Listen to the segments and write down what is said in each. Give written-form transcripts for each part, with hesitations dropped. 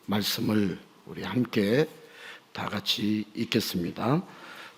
말씀을 우리 함께 다 같이 읽겠습니다.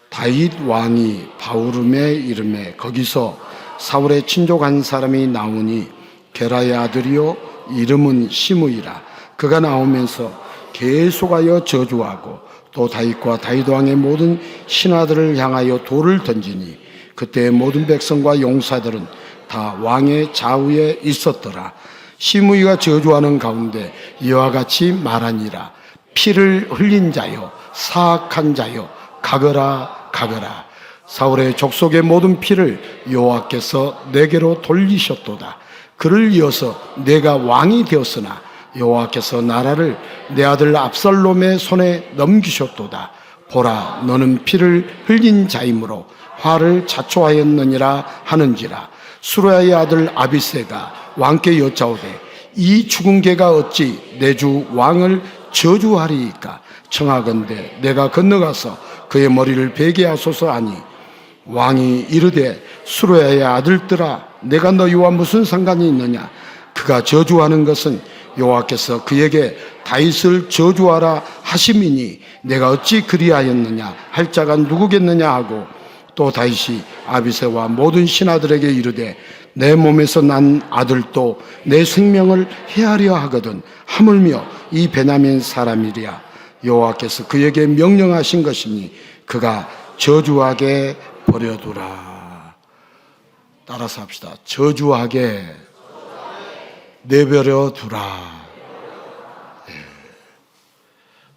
다윗 왕이 바후림의 이름에 거기서 사울의 친족한 사람이 나오니 게라의 아들이요 이름은 시므이라. 그가 나오면서 계속하여 저주하고 또 다윗과 다윗 왕의 모든 신하들을 향하여 돌을 던지니 그때 모든 백성과 용사들은 다 왕의 좌우에 있었더라. 시므이가 저주하는 가운데 이와 같이 말하니라. 피를 흘린 자여 사악한 자여 가거라 가거라. 사울의 족속의 모든 피를 여호와께서 내게로 돌리셨도다. 그를 이어서 내가 왕이 되었으나 여호와께서 나라를 내 아들 압살롬의 손에 넘기셨도다. 보라, 너는 피를 흘린 자이므로 화를 자초하였느니라 하는지라. 수르야의 아들 아비새가 왕께 여짜오되 이 죽은 개가 어찌 내 주 왕을 저주하리이까? 청하건대 내가 건너가서 그의 머리를 베게 하소서 하니 왕이 이르되 수르야의 아들들아, 내가 너희와 무슨 상관이 있느냐? 그가 저주하는 것은 여호와께서 그에게 다윗을 저주하라 하심이니 내가 어찌 그리하였느냐 할 자가 누구겠느냐 하고, 또 다윗이 아비새와 모든 신하들에게 이르되 내 몸에서 난 아들도 내 생명을 해하려 하거든 하물며 이 베냐민 사람이랴. 여호와께서 그에게 명령하신 것이니 그가 저주하게 버려두라. 따라서 합시다. 저주하게 내버려 두라.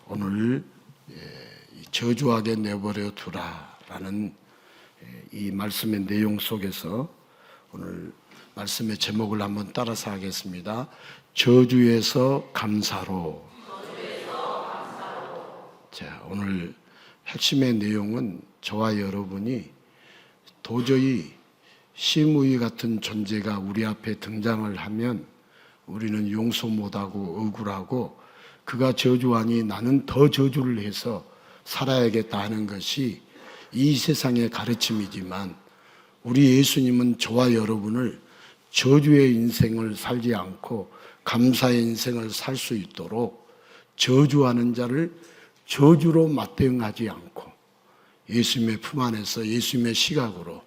오늘 저주하게 내버려 두라라는 이 말씀의 내용 속에서 오늘 말씀의 제목을 한번 따라서 하겠습니다. 저주에서 감사로. 자, 오늘 핵심의 내용은 저와 여러분이 도저히 시므이 같은 존재가 우리 앞에 등장을 하면 우리는 용서 못하고 억울하고, 그가 저주하니 나는 더 저주를 해서 살아야겠다 하는 것이 이 세상의 가르침이지만, 우리 예수님은 저와 여러분을 저주의 인생을 살지 않고 감사의 인생을 살 수 있도록 저주하는 자를 저주로 맞대응하지 않고 예수님의 품 안에서 예수님의 시각으로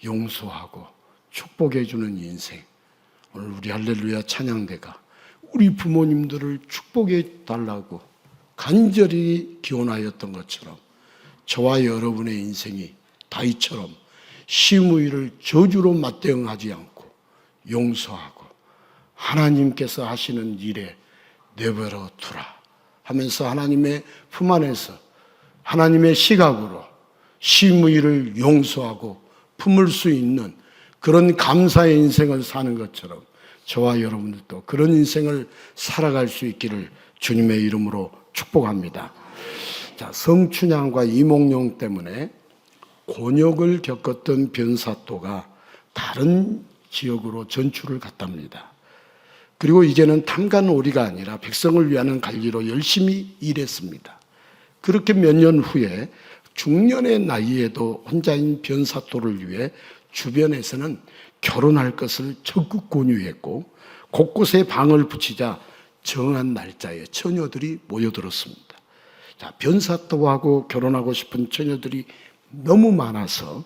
용서하고 축복해 주는 인생. 오늘 우리 할렐루야 찬양대가 우리 부모님들을 축복해 달라고 간절히 기원하였던 것처럼 저와 여러분의 인생이 다윗처럼 시므이를 저주로 맞대응하지 않고 용서하고 하나님께서 하시는 일에 내버려 두라 하면서 하나님의 품 안에서 하나님의 시각으로 시므이를 용서하고 품을 수 있는 그런 감사의 인생을 사는 것처럼 저와 여러분들도 그런 인생을 살아갈 수 있기를 주님의 이름으로 축복합니다. 자, 성춘향과 이몽룡 때문에 곤욕을 겪었던 변사또가 다른 지역으로 전출을 갔답니다. 그리고 이제는 탐관오리가 아니라 백성을 위하는 관리로 열심히 일했습니다. 그렇게 몇 년 후에 중년의 나이에도 혼자인 변사또를 위해 주변에서는 결혼할 것을 적극 권유했고 곳곳에 방을 붙이자 정한 날짜에 처녀들이 모여들었습니다. 자, 변사또하고 결혼하고 싶은 처녀들이 너무 많아서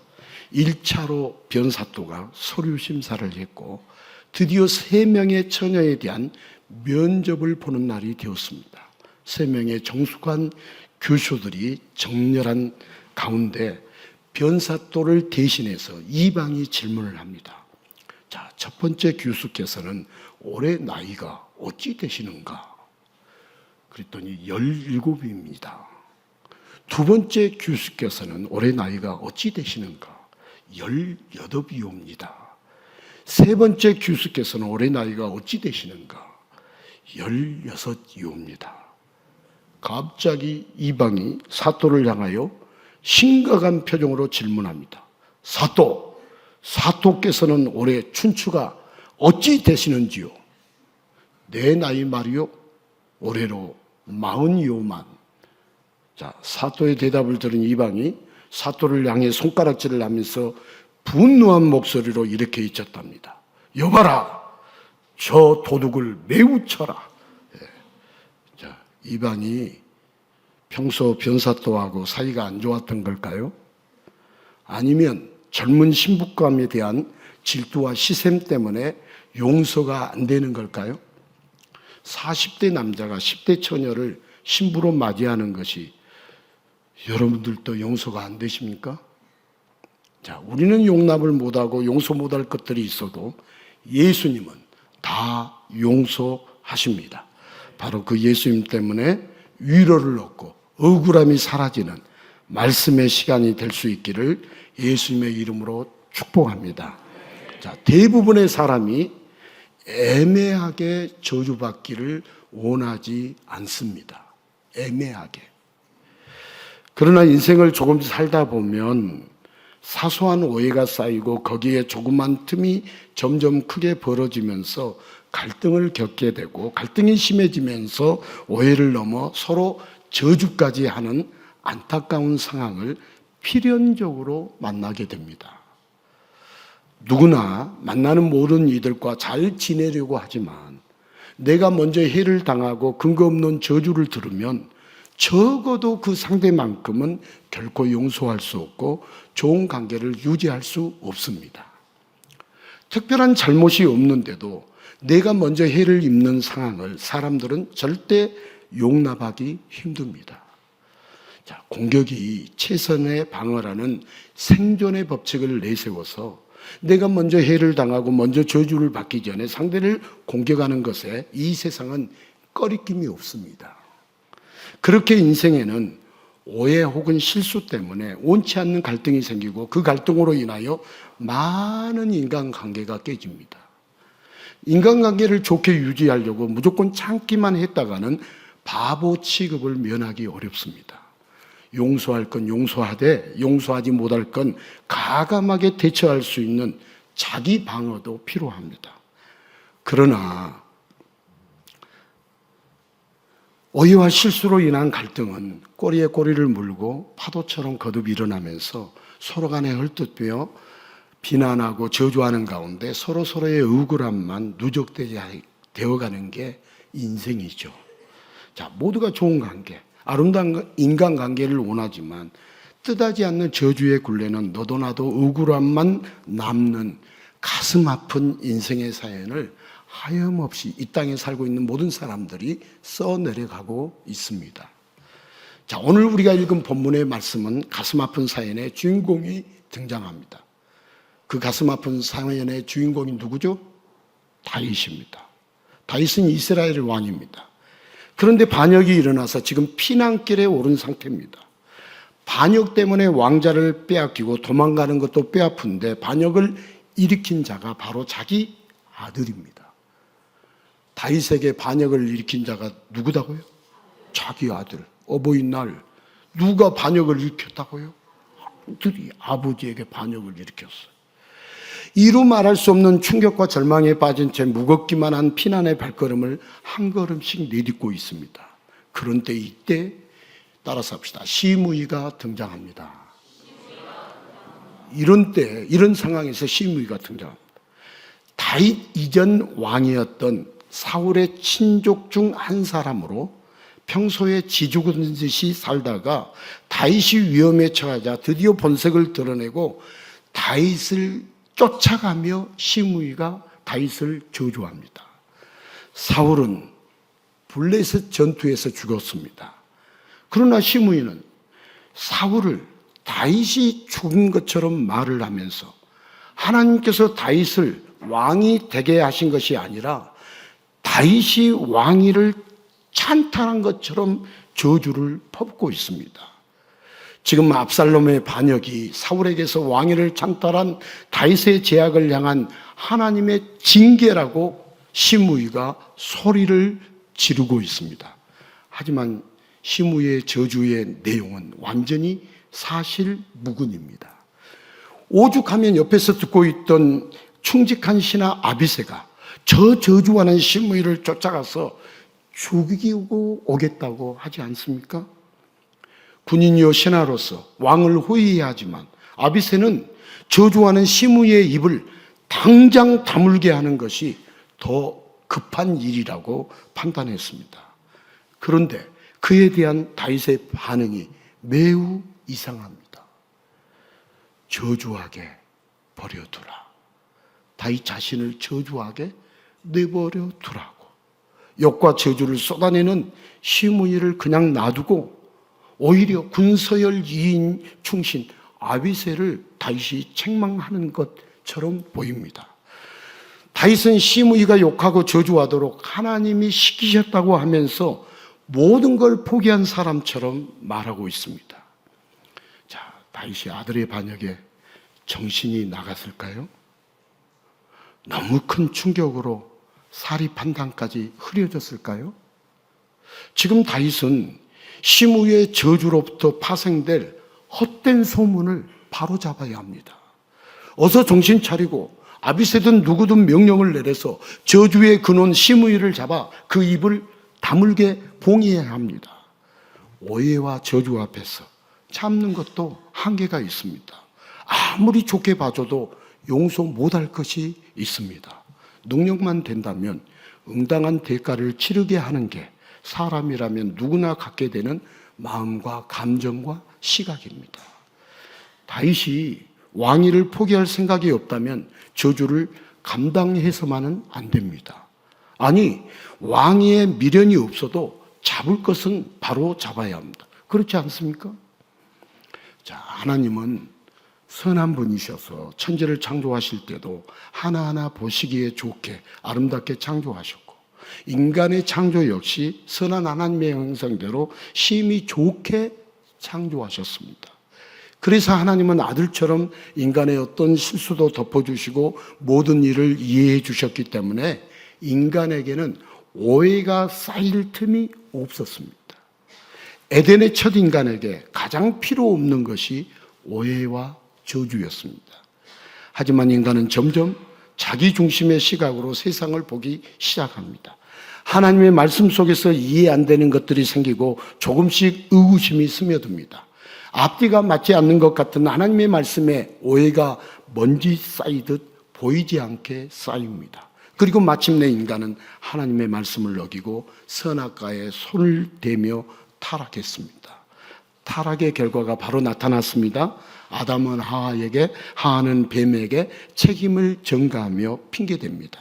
1차로 변사또가 서류 심사를 했고 드디어 3명의 처녀에 대한 면접을 보는 날이 되었습니다. 3명의 정숙한 교수들이 정렬한 가운데 변사또를 대신해서 이방이 질문을 합니다. 자, 첫 번째 교수께서는 올해 나이가 어찌 되시는가? 그랬더니 17입니다. 두 번째 교수께서는 올해 나이가 어찌 되시는가? 18이옵니다. 세 번째 교수께서는 올해 나이가 어찌 되시는가? 16이옵니다. 갑자기 이방이 사또를 향하여 심각한 표정으로 질문합니다. 사또께서는 올해 춘추가 어찌 되시는지요? 내 나이 말이요? 올해로 40이오만. 자, 사또의 대답을 들은 이방이 사또를 향해 손가락질을 하면서 분노한 목소리로 이렇게 외쳤답니다. 여봐라, 저 도둑을 매우 쳐라. 자, 이방이 평소 변사또하고 사이가 안 좋았던 걸까요? 아니면 젊은 신부감에 대한 질투와 시샘 때문에 용서가 안 되는 걸까요? 40대 남자가 10대 처녀를 신부로 맞이하는 것이 여러분들도 용서가 안 되십니까? 자, 우리는 용납을 못하고 용서 못할 것들이 있어도 예수님은 다 용서하십니다. 바로 그 예수님 때문에 위로를 얻고 억울함이 사라지는 말씀의 시간이 될 수 있기를 예수님의 이름으로 축복합니다. 자, 대부분의 사람이 애매하게 저주받기를 원하지 않습니다. 애매하게. 그러나 인생을 조금씩 살다 보면 사소한 오해가 쌓이고 거기에 조그만 틈이 점점 크게 벌어지면서 갈등을 겪게 되고 갈등이 심해지면서 오해를 넘어 서로 저주까지 하는 안타까운 상황을 필연적으로 만나게 됩니다. 누구나 만나는 모든 이들과 잘 지내려고 하지만 내가 먼저 해를 당하고 근거 없는 저주를 들으면 적어도 그 상대만큼은 결코 용서할 수 없고 좋은 관계를 유지할 수 없습니다. 특별한 잘못이 없는데도 내가 먼저 해를 입는 상황을 사람들은 절대 용납하기 힘듭니다. 자, 공격이 최선의 방어라는 생존의 법칙을 내세워서 내가 먼저 해를 당하고 먼저 저주를 받기 전에 상대를 공격하는 것에 이 세상은 꺼리낌이 없습니다. 그렇게 인생에는 오해 혹은 실수 때문에 원치 않는 갈등이 생기고 그 갈등으로 인하여 많은 인간관계가 깨집니다. 인간관계를 좋게 유지하려고 무조건 참기만 했다가는 바보 취급을 면하기 어렵습니다. 용서할 건 용서하되 용서하지 못할 건 가감하게 대처할 수 있는 자기 방어도 필요합니다. 그러나 오해와 실수로 인한 갈등은 꼬리에 꼬리를 물고 파도처럼 거듭 일어나면서 서로 간에 헐뜯며 비난하고 저주하는 가운데 서로서로의 억울함만 누적되어가는 게 인생이죠. 자, 모두가 좋은 관계, 아름다운 인간관계를 원하지만 뜻하지 않는 저주의 굴레는 너도 나도 억울함만 남는 가슴 아픈 인생의 사연을 하염없이 이 땅에 살고 있는 모든 사람들이 써내려가고 있습니다. 자, 오늘 우리가 읽은 본문의 말씀은 가슴 아픈 사연의 주인공이 등장합니다. 그 가슴 아픈 사연의 주인공이 누구죠? 다윗입니다. 다윗은 이스라엘 왕입니다. 그런데 반역이 일어나서 지금 피난길에 오른 상태입니다. 반역 때문에 왕자를 빼앗기고 도망가는 것도 뼈아픈데 반역을 일으킨 자가 바로 자기 아들입니다. 다윗에게 반역을 일으킨 자가 누구다고요? 자기 아들. 어버이날 누가 반역을 일으켰다고요? 아들이 아버지에게 반역을 일으켰어요. 이루 말할 수 없는 충격과 절망에 빠진 채 무겁기만 한 피난의 발걸음을 한 걸음씩 내딛고 있습니다. 그런데 이때 따라서 합시다. 시므이가 등장합니다. 이런 상황에서 시므이가 등장합니다. 다윗 이전 왕이었던 사울의 친족 중 한 사람으로 평소에 지죽은 듯이 살다가 다윗이 위험에 처하자 드디어 본색을 드러내고 다윗을 쫓아가며 시므이가 다윗을 저주합니다. 사울은 블레셋 전투에서 죽었습니다. 그러나 시므이는 사울을 다윗이 죽은 것처럼 말을 하면서 하나님께서 다윗을 왕이 되게 하신 것이 아니라 다윗이 왕위를 찬탄한 것처럼 저주를 퍼붓고 있습니다. 지금 압살롬의 반역이 사울에게서 왕위를 찬탈한 다윗의 제약을 향한 하나님의 징계라고 시므이가 소리를 지르고 있습니다. 하지만 시므이의 저주의 내용은 완전히 사실무근입니다. 오죽하면 옆에서 듣고 있던 충직한 신하 아비새가 저 저주하는 시므이를 쫓아가서 죽이고 오겠다고 하지 않습니까? 군인이요 신하로서 왕을 호위하지만 아비새는 저주하는 시므이의 입을 당장 다물게 하는 것이 더 급한 일이라고 판단했습니다. 그런데 그에 대한 다윗의 반응이 매우 이상합니다. 저주하게 버려두라. 다윗 자신을 저주하게 내버려 두라고. 욕과 저주를 쏟아내는 시므이를 그냥 놔두고 오히려 군서열 2인 충신 아비새를 다윗이 책망하는 것처럼 보입니다. 다윗은 시므이가 욕하고 저주하도록 하나님이 시키셨다고 하면서 모든 걸 포기한 사람처럼 말하고 있습니다. 자, 다윗이 아들의 반역에 정신이 나갔을까요? 너무 큰 충격으로 사리 판단까지 흐려졌을까요? 지금 다윗은 시므이의 저주로부터 파생될 헛된 소문을 바로잡아야 합니다. 어서 정신 차리고 아비새든 누구든 명령을 내려서 저주의 근원 시므이를 잡아 그 입을 다물게 봉의해야 합니다. 오해와 저주 앞에서 참는 것도 한계가 있습니다. 아무리 좋게 봐줘도 용서 못할 것이 있습니다. 능력만 된다면 응당한 대가를 치르게 하는 게 사람이라면 누구나 갖게 되는 마음과 감정과 시각입니다. 다윗이 왕위를 포기할 생각이 없다면 저주를 감당해서만은 안 됩니다. 아니, 왕위에 미련이 없어도 잡을 것은 바로 잡아야 합니다. 그렇지 않습니까? 자, 하나님은 선한 분이셔서 천지를 창조하실 때도 하나하나 보시기에 좋게 아름답게 창조하셨고, 인간의 창조 역시 선한 하나님의 형상대로 심히 좋게 창조하셨습니다. 그래서 하나님은 아들처럼 인간의 어떤 실수도 덮어주시고 모든 일을 이해해 주셨기 때문에 인간에게는 오해가 쌓일 틈이 없었습니다. 에덴의 첫 인간에게 가장 필요 없는 것이 오해와 저주였습니다. 하지만 인간은 점점 자기 중심의 시각으로 세상을 보기 시작합니다. 하나님의 말씀 속에서 이해 안 되는 것들이 생기고 조금씩 의구심이 스며듭니다. 앞뒤가 맞지 않는 것 같은 하나님의 말씀에 오해가 먼지 쌓이듯 보이지 않게 쌓입니다. 그리고 마침내 인간은 하나님의 말씀을 어기고 선악과에 손을 대며 타락했습니다. 타락의 결과가 바로 나타났습니다. 아담은 하와에게, 하와는 뱀에게 책임을 전가하며 핑계댑니다.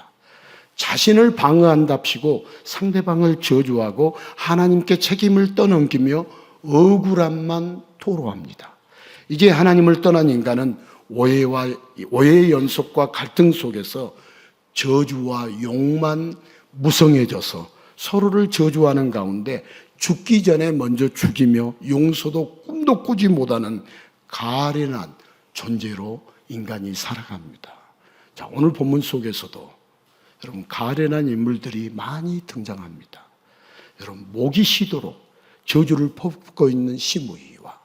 자신을 방어한답시고 상대방을 저주하고 하나님께 책임을 떠넘기며 억울함만 토로합니다. 이제 하나님을 떠난 인간은 오해의 연속과 갈등 속에서 저주와 욕만 무성해져서 서로를 저주하는 가운데 죽기 전에 먼저 죽이며 용서도 꿈도 꾸지 못하는 가련한 존재로 인간이 살아갑니다. 자, 오늘 본문 속에서도 여러분 가련한 인물들이 많이 등장합니다. 여러분 목이 쉬도록 저주를 퍼붓고 있는 시므이와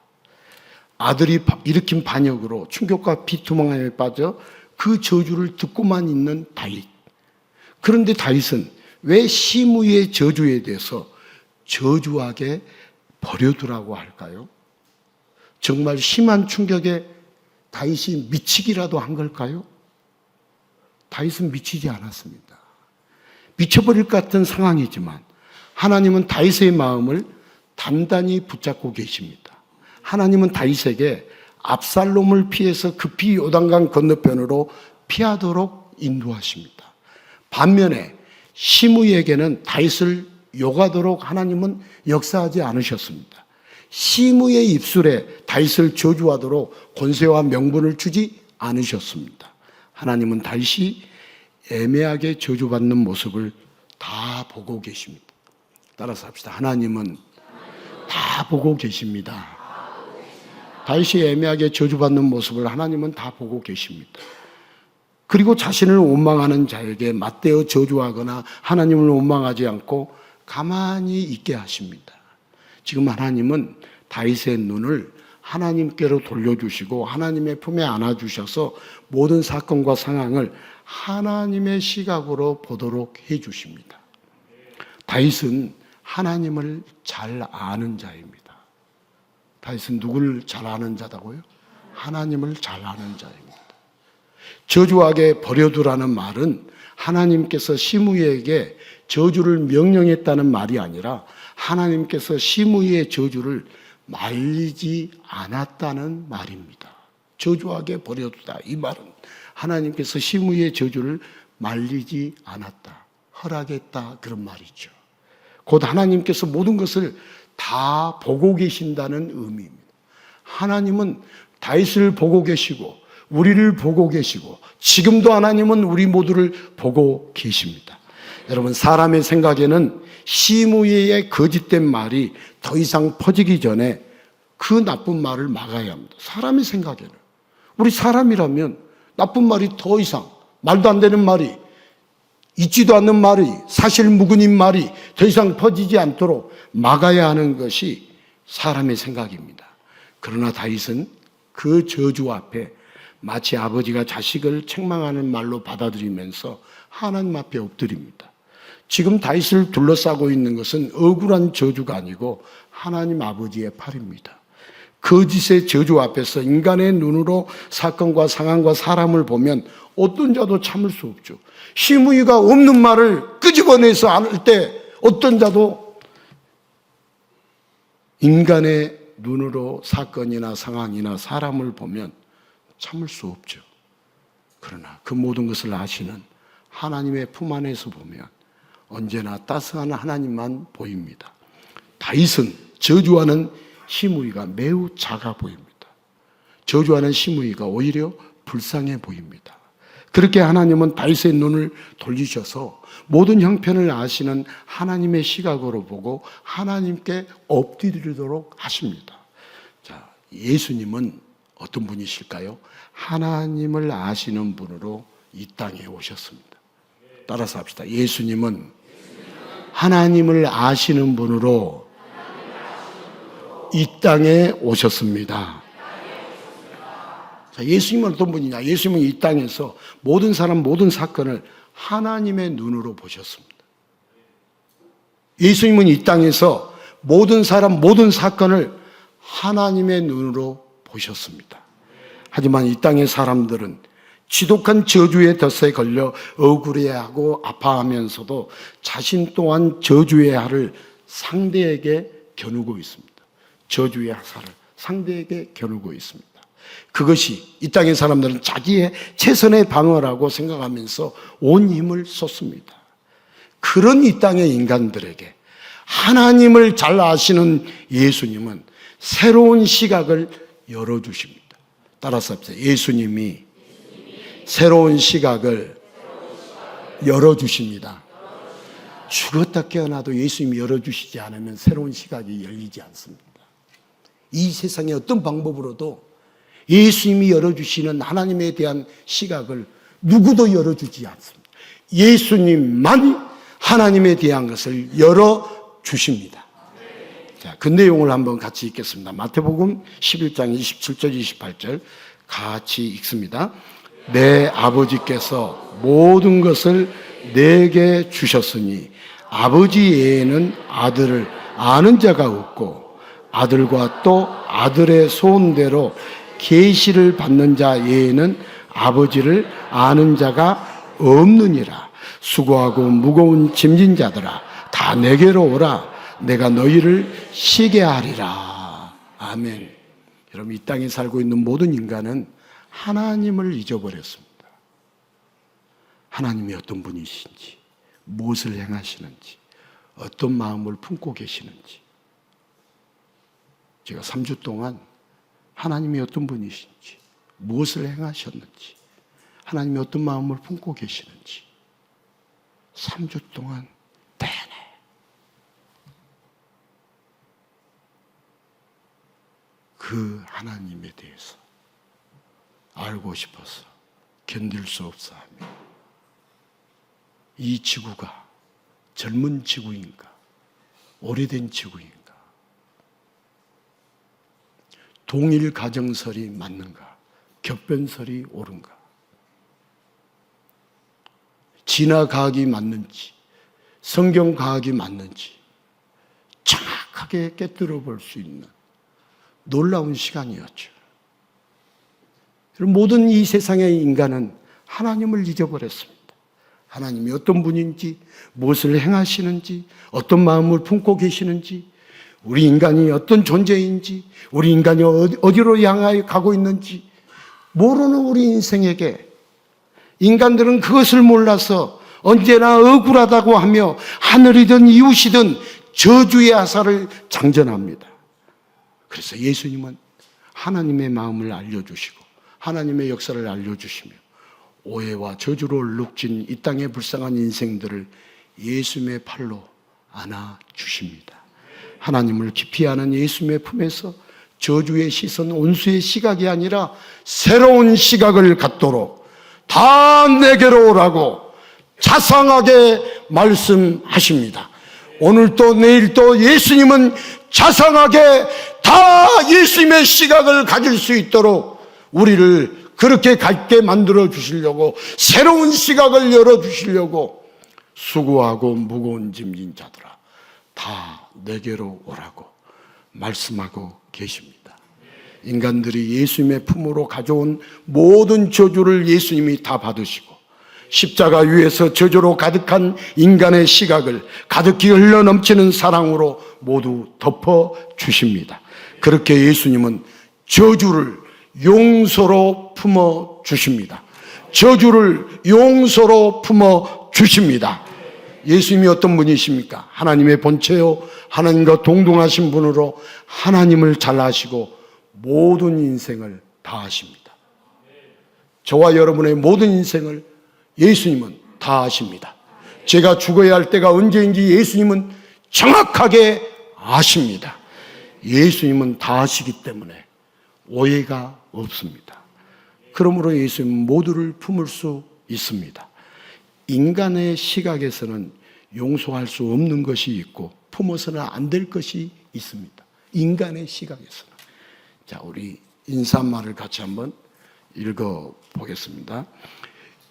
아들이 일으킨 반역으로 충격과 비투망함에 빠져 그 저주를 듣고만 있는 다윗. 그런데 다윗은 왜 시므이의 저주에 대해서 저주하게 버려두라고 할까요? 정말 심한 충격에 다윗이 미치기라도 한 걸까요? 다윗은 미치지 않았습니다. 미쳐버릴 것 같은 상황이지만 하나님은 다윗의 마음을 단단히 붙잡고 계십니다. 하나님은 다윗에게 압살롬을 피해서 급히 요단강 건너편으로 피하도록 인도하십니다. 반면에 시므이에게는 다윗을 욕하도록 하나님은 역사하지 않으셨습니다. 시므이의 입술에 다윗을 저주하도록 권세와 명분을 주지 않으셨습니다. 하나님은 다윗이 애매하게 저주받는 모습을 다 보고 계십니다. 따라서 합시다. 하나님은 다 보고 계십니다. 다윗이 애매하게 저주받는 모습을 하나님은 다 보고 계십니다. 그리고 자신을 원망하는 자에게 맞대어 저주하거나 하나님을 원망하지 않고 가만히 있게 하십니다. 지금 하나님은 다윗의 눈을 하나님께로 돌려주시고 하나님의 품에 안아주셔서 모든 사건과 상황을 하나님의 시각으로 보도록 해주십니다. 다윗은 하나님을 잘 아는 자입니다. 다윗은 누구를 잘 아는 자다고요? 하나님을 잘 아는 자입니다. 저주하게 버려두라는 말은 하나님께서 시므이에게 저주를 명령했다는 말이 아니라 하나님께서 심의의 저주를 말리지 않았다는 말입니다. 저주하게 버려두다. 이 말은 하나님께서 심의의 저주를 말리지 않았다, 허락했다, 그런 말이죠. 곧 하나님께서 모든 것을 다 보고 계신다는 의미입니다. 하나님은 다윗을 보고 계시고 우리를 보고 계시고 지금도 하나님은 우리 모두를 보고 계십니다. 여러분, 사람의 생각에는 심의의 거짓된 말이 더 이상 퍼지기 전에 그 나쁜 말을 막아야 합니다. 사람의 생각에는, 우리 사람이라면 나쁜 말이 더 이상, 말도 안 되는 말이, 있지도 않는 말이, 사실 무근인 말이 더 이상 퍼지지 않도록 막아야 하는 것이 사람의 생각입니다. 그러나 다윗은 그 저주 앞에 마치 아버지가 자식을 책망하는 말로 받아들이면서 하나님 앞에 엎드립니다. 지금 다윗을 둘러싸고 있는 것은 억울한 저주가 아니고 하나님 아버지의 팔입니다. 거짓의 저주 앞에서 인간의 눈으로 사건과 상황과 사람을 보면 어떤 자도 참을 수 없죠. 심의가 없는 말을 끄집어내서 할 때 어떤 자도 인간의 눈으로 사건이나 상황이나 사람을 보면 참을 수 없죠. 그러나 그 모든 것을 아시는 하나님의 품 안에서 보면 언제나 따스한 하나님만 보입니다. 다윗은 저주하는 심의가 매우 작아 보입니다. 저주하는 심의가 오히려 불쌍해 보입니다. 그렇게 하나님은 다윗의 눈을 돌리셔서 모든 형편을 아시는 하나님의 시각으로 보고 하나님께 엎드리도록 하십니다. 자, 예수님은 어떤 분이실까요? 하나님을 아시는 분으로 이 땅에 오셨습니다. 따라서 합시다. 예수님은 하나님을 아시는 분으로 이 땅에 오셨습니다. 자, 예수님은 어떤 분이냐? 예수님은 이 땅에서 모든 사람, 모든 사건을 하나님의 눈으로 보셨습니다. 예수님은 이 땅에서 모든 사람, 모든 사건을 하나님의 눈으로 보셨습니다. 하지만 이 땅의 사람들은 지독한 저주의 덫에 걸려 억울해하고 아파하면서도 자신 또한 저주의 할을 상대에게 겨누고 있습니다. 저주의 화살을 상대에게 겨누고 있습니다. 그것이 이 땅의 사람들은 자기의 최선의 방어라고 생각하면서 온 힘을 쏟습니다. 그런 이 땅의 인간들에게 하나님을 잘 아시는 예수님은 새로운 시각을 열어주십니다. 따라서 합시다. 예수님이 새로운 시각을 열어주십니다. 죽었다 깨어나도 예수님이 열어주시지 않으면 새로운 시각이 열리지 않습니다. 이 세상의 어떤 방법으로도 예수님이 열어주시는 하나님에 대한 시각을 누구도 열어주지 않습니다. 예수님만 하나님에 대한 것을 열어주십니다. 자, 그 내용을 한번 같이 읽겠습니다. 마태복음 11장 27절 28절 같이 읽습니다. 내 아버지께서 모든 것을 내게 주셨으니 아버지 외에는 아들을 아는 자가 없고 아들과 또 아들의 소원대로 계시를 받는 자 외에는 아버지를 아는 자가 없느니라. 수고하고 무거운 짐진 자들아 다 내게로 오라. 내가 너희를 쉬게 하리라. 아멘. 여러분, 이 땅에 살고 있는 모든 인간은 하나님을 잊어버렸습니다. 하나님이 어떤 분이신지, 무엇을 행하시는지, 어떤 마음을 품고 계시는지. 제가 3주 동안 하나님이 어떤 분이신지, 무엇을 행하셨는지, 하나님이 어떤 마음을 품고 계시는지 3주 동안 내내 그 하나님에 대해서 알고 싶어서 견딜 수 없어 하며 이 지구가 젊은 지구인가, 오래된 지구인가, 동일 가정설이 맞는가, 격변설이 옳은가, 진화과학이 맞는지, 성경과학이 맞는지 정확하게 깨뜨려 볼 수 있는 놀라운 시간이었죠. 모든 이 세상의 인간은 하나님을 잊어버렸습니다. 하나님이 어떤 분인지, 무엇을 행하시는지, 어떤 마음을 품고 계시는지, 우리 인간이 어떤 존재인지, 우리 인간이 어디로 향하여 가고 있는지 모르는 우리 인생에게 인간들은 그것을 몰라서 언제나 억울하다고 하며 하늘이든 이웃이든 저주의 화살을 장전합니다. 그래서 예수님은 하나님의 마음을 알려주시고 하나님의 역사를 알려주시며 오해와 저주로 얼룩진 이 땅의 불쌍한 인생들을 예수님의 팔로 안아주십니다. 하나님을 깊이 아는 예수님의 품에서 저주의 시선, 온수의 시각이 아니라 새로운 시각을 갖도록 다 내게로 오라고 자상하게 말씀하십니다. 오늘도 내일도 예수님은 자상하게 다 예수님의 시각을 가질 수 있도록 우리를 그렇게 갖게 만들어 주시려고, 새로운 시각을 열어 주시려고 수고하고 무거운 짐진 자들아 다 내게로 오라고 말씀하고 계십니다. 인간들이 예수님의 품으로 가져온 모든 저주를 예수님이 다 받으시고 십자가 위에서 저주로 가득한 인간의 시각을 가득히 흘러넘치는 사랑으로 모두 덮어 주십니다. 그렇게 예수님은 저주를 용서로 품어 주십니다. 저주를 용서로 품어 주십니다. 예수님이 어떤 분이십니까? 하나님의 본체요 하나님과 동등하신 분으로 하나님을 잘 아시고 모든 인생을 다 아십니다. 저와 여러분의 모든 인생을 예수님은 다 아십니다. 제가 죽어야 할 때가 언제인지 예수님은 정확하게 아십니다. 예수님은 다 아시기 때문에 오해가 없습니다. 그러므로 예수님은 모두를 품을 수 있습니다. 인간의 시각에서는 용서할 수 없는 것이 있고 품어서는 안 될 것이 있습니다. 인간의 시각에서는. 자, 우리 인사말을 같이 한번 읽어보겠습니다.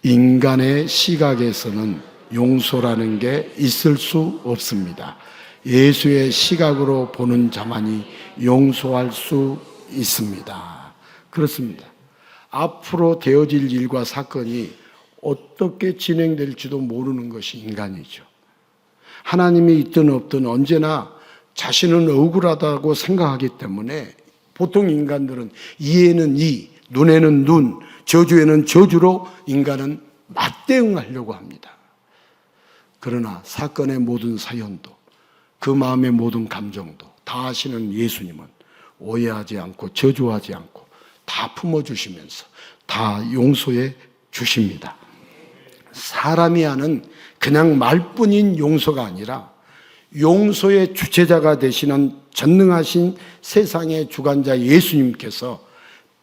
인간의 시각에서는 용서라는 게 있을 수 없습니다. 예수의 시각으로 보는 자만이 용서할 수 있습니다. 그렇습니다. 앞으로 되어질 일과 사건이 어떻게 진행될지도 모르는 것이 인간이죠. 하나님이 있든 없든 언제나 자신은 억울하다고 생각하기 때문에 보통 인간들은 이에는 이, 눈에는 눈, 저주에는 저주로 인간은 맞대응하려고 합니다. 그러나 사건의 모든 사연도 그 마음의 모든 감정도 다 아시는 예수님은 오해하지 않고 저주하지 않고 다 품어주시면서 다 용서해 주십니다. 사람이 하는 그냥 말뿐인 용서가 아니라 용서의 주체자가 되시는 전능하신 세상의 주관자 예수님께서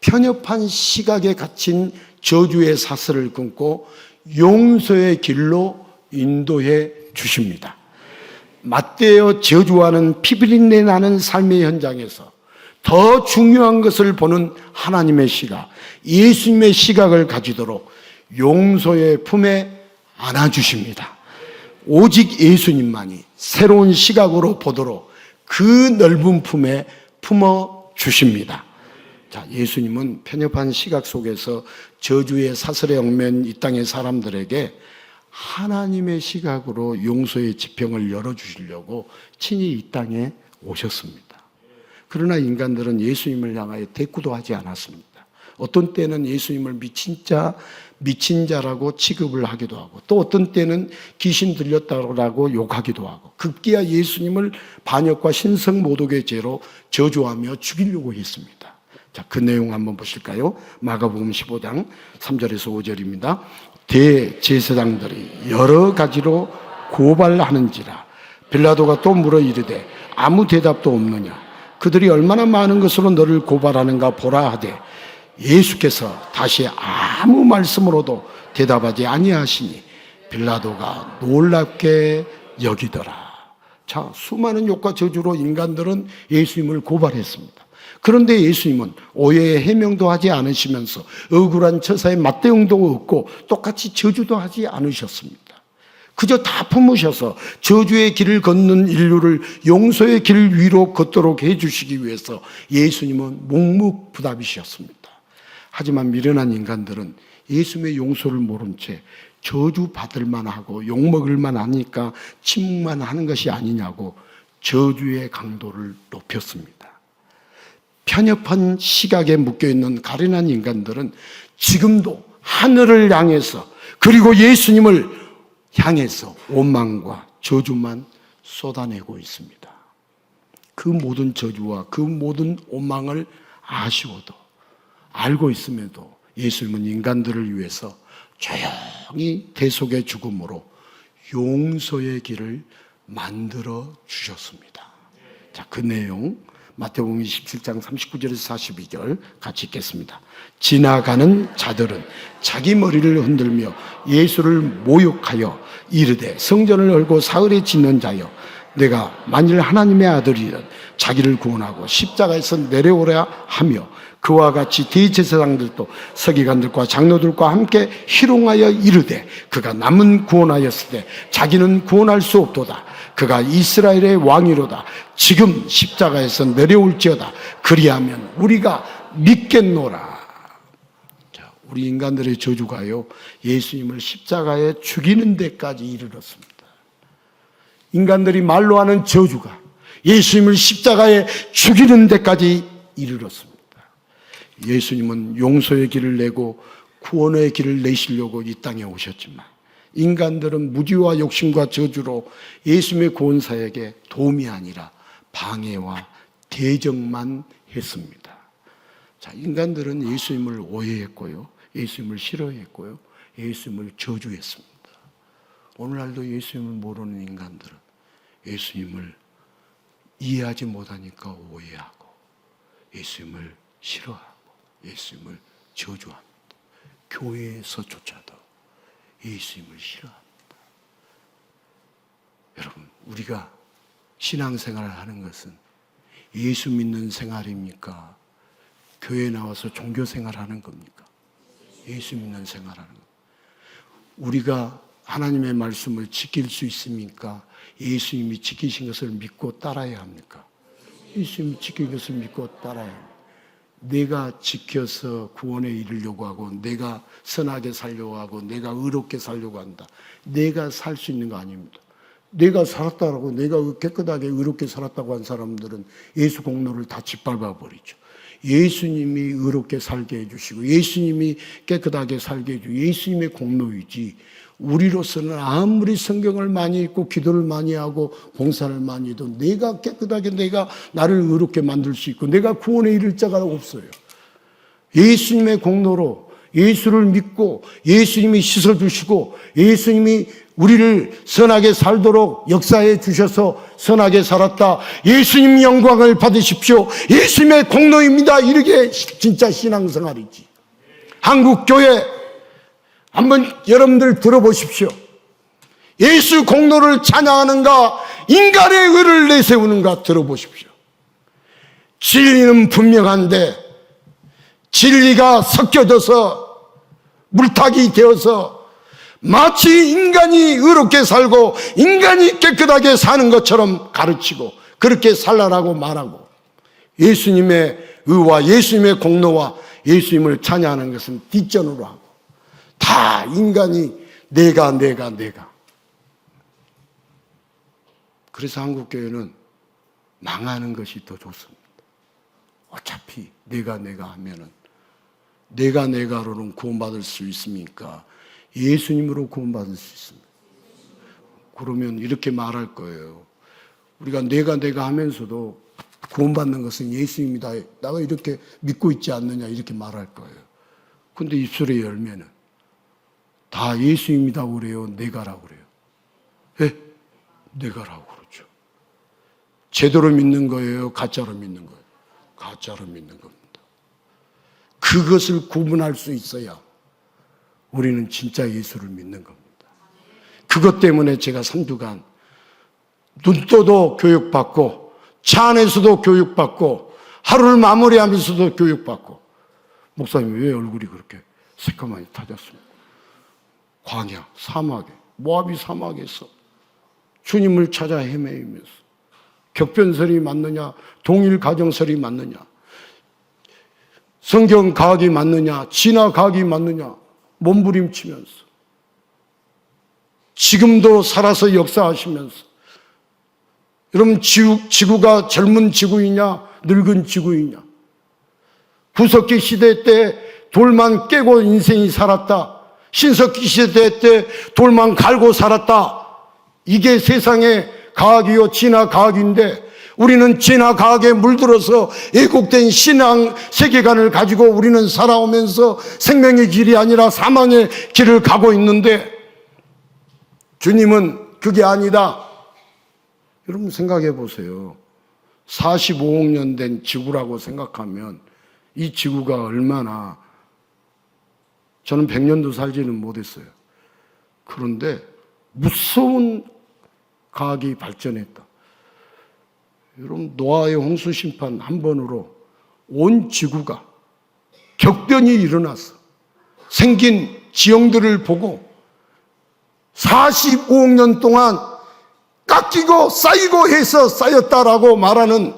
편협한 시각에 갇힌 저주의 사슬을 끊고 용서의 길로 인도해 주십니다. 맞대어 저주하는 피비린내 나는 삶의 현장에서 더 중요한 것을 보는 하나님의 시각, 예수님의 시각을 가지도록 용서의 품에 안아주십니다. 오직 예수님만이 새로운 시각으로 보도록 그 넓은 품에 품어주십니다. 자, 예수님은 편협한 시각 속에서 저주의 사슬에 얽매인 이 땅의 사람들에게 하나님의 시각으로 용서의 지평을 열어주시려고 친히 이 땅에 오셨습니다. 그러나 인간들은 예수님을 향하여 대꾸도 하지 않았습니다. 어떤 때는 예수님을 미친 자라고 취급을 하기도 하고 또 어떤 때는 귀신 들렸다고 욕하기도 하고 급기야 예수님을 반역과 신성모독의 죄로 저주하며 죽이려고 했습니다. 자, 그 내용 한번 보실까요? 마가복음 15장 3절에서 5절입니다. 대제사장들이 여러 가지로 고발하는지라 빌라도가 또 물어 이르되 아무 대답도 없느냐 그들이 얼마나 많은 것으로 너를 고발하는가 보라 하되 예수께서 다시 아무 말씀으로도 대답하지 아니하시니 빌라도가 놀랍게 여기더라. 자, 수많은 욕과 저주로 인간들은 예수님을 고발했습니다. 그런데 예수님은 오해의 해명도 하지 않으시면서 억울한 처사의 맞대응도 없고 똑같이 저주도 하지 않으셨습니다. 그저 다 품으셔서 저주의 길을 걷는 인류를 용서의 길 위로 걷도록 해주시기 위해서 예수님은 묵묵부답이셨습니다. 하지만 미련한 인간들은 예수님의 용서를 모른 채 저주받을 만하고 욕먹을 만하니까 침묵만 하는 것이 아니냐고 저주의 강도를 높였습니다. 편협한 시각에 묶여있는 가련한 인간들은 지금도 하늘을 향해서 그리고 예수님을 향해서 원망과 저주만 쏟아내고 있습니다. 그 모든 저주와 그 모든 원망을 아시고도 알고 있음에도 예수님은 인간들을 위해서 조용히 대속의 죽음으로 용서의 길을 만들어 주셨습니다. 자, 그 내용 마태복음 27장 39절에서 42절 같이 읽겠습니다. 지나가는 자들은 자기 머리를 흔들며 예수를 모욕하여 이르되 성전을 헐고 사흘에 짓는 자여 내가 만일 하나님의 아들이든 자기를 구원하고 십자가에서 내려오려 하며 그와 같이 대제사장들도 서기관들과 장로들과 함께 희롱하여 이르되 그가 남은 구원하였을 때 자기는 구원할 수 없도다. 그가 이스라엘의 왕이로다. 지금 십자가에서 내려올지어다. 그리하면 우리가 믿겠노라. 자, 우리 인간들의 저주가요, 예수님을 십자가에 죽이는 데까지 이르렀습니다. 인간들이 말로 하는 저주가 예수님을 십자가에 죽이는 데까지 이르렀습니다. 예수님은 용서의 길을 내고 구원의 길을 내시려고 이 땅에 오셨지만 인간들은 무지와 욕심과 저주로 예수님의 구원사역에 도움이 아니라 방해와 대적만 했습니다. 자, 인간들은 예수님을 오해했고요, 예수님을 싫어했고요, 예수님을 저주했습니다. 오늘날도 예수님을 모르는 인간들은 예수님을 이해하지 못하니까 오해하고 예수님을 싫어하고 예수님을 저주합니다. 교회에서조차도 예수님을 싫어합니다. 여러분, 우리가 신앙생활을 하는 것은 예수 믿는 생활입니까? 교회에 나와서 종교생활하는 겁니까? 예수 믿는 생활하는 겁니다. 우리가 하나님의 말씀을 지킬 수 있습니까? 예수님이 지키신 것을 믿고 따라야 합니까? 예수님이 지킨 것을 믿고 따라야 합니다. 내가 지켜서 구원에 이르려고 하고 내가 선하게 살려고 하고 내가 의롭게 살려고 한다. 내가 살 수 있는 거 아닙니다. 내가 살았다고, 내가 깨끗하게 의롭게 살았다고 한 사람들은 예수 공로를 다 짓밟아 버리죠. 예수님이 의롭게 살게 해주시고 예수님이 깨끗하게 살게 해주고 예수님의 공로이지, 우리로서는 아무리 성경을 많이 읽고 기도를 많이 하고 봉사를 많이 해도 내가 깨끗하게, 내가 나를 의롭게 만들 수 있고 내가 구원에 이를 자가 없어요. 예수님의 공로로 예수를 믿고 예수님이 씻어주시고 예수님이 우리를 선하게 살도록 역사해 주셔서 선하게 살았다. 예수님 영광을 받으십시오. 예수님의 공로입니다. 이렇게 진짜 신앙생활이지. 한국교회 한번 여러분들 들어보십시오. 예수 공로를 찬양하는가, 인간의 의를 내세우는가 들어보십시오. 진리는 분명한데 진리가 섞여져서 물타기 되어서 마치 인간이 의롭게 살고 인간이 깨끗하게 사는 것처럼 가르치고 그렇게 살라라고 말하고, 예수님의 의와 예수님의 공로와 예수님을 찬양하는 것은 뒷전으로 하고 다 인간이 내가. 그래서 한국교회는 망하는 것이 더 좋습니다. 어차피 내가 하면은 내가로는 구원받을 수 있습니까? 예수님으로 구원받을 수 있습니다. 그러면 이렇게 말할 거예요. 우리가 내가 하면서도 구원받는 것은 예수님이다. 나가 이렇게 믿고 있지 않느냐 이렇게 말할 거예요. 근데 입술에 열면은 다 예수님이라고 그래요? 내가라고 그래요? 예? 내가라고 그러죠. 제대로 믿는 거예요? 가짜로 믿는 거예요? 가짜로 믿는 겁니다. 그것을 구분할 수 있어야 우리는 진짜 예수를 믿는 겁니다. 그것 때문에 제가 3주간 눈 떠도 교육받고 차 안에서도 교육받고 하루를 마무리하면서도 교육받고, 목사님 왜 얼굴이 그렇게 새까맣게 타졌습니까? 광야, 사막에, 모압이 사막에서 주님을 찾아 헤매이면서 격변설이 맞느냐, 동일 가정설이 맞느냐, 성경 과학이 맞느냐, 진화 과학이 맞느냐 몸부림치면서 지금도 살아서 역사하시면서, 여러분, 지구가 젊은 지구이냐 늙은 지구이냐, 구석기 시대 때 돌만 깨고 인생이 살았다, 신석기 시대 때 돌만 갈고 살았다, 이게 세상의 과학이요 진화 과학인데, 우리는 진화 과학에 물들어서 왜곡된 신앙 세계관을 가지고 우리는 살아오면서 생명의 길이 아니라 사망의 길을 가고 있는데, 주님은 그게 아니다. 여러분 생각해 보세요. 45억 년 된 지구라고 생각하면 이 지구가 얼마나, 저는 100년도 살지는 못했어요. 그런데 무서운 과학이 발전했다. 여러분, 노아의 홍수 심판 한 번으로 온 지구가 격변이 일어났어. 생긴 지형들을 보고 45억 년 동안 깎이고 쌓이고 해서 쌓였다라고 말하는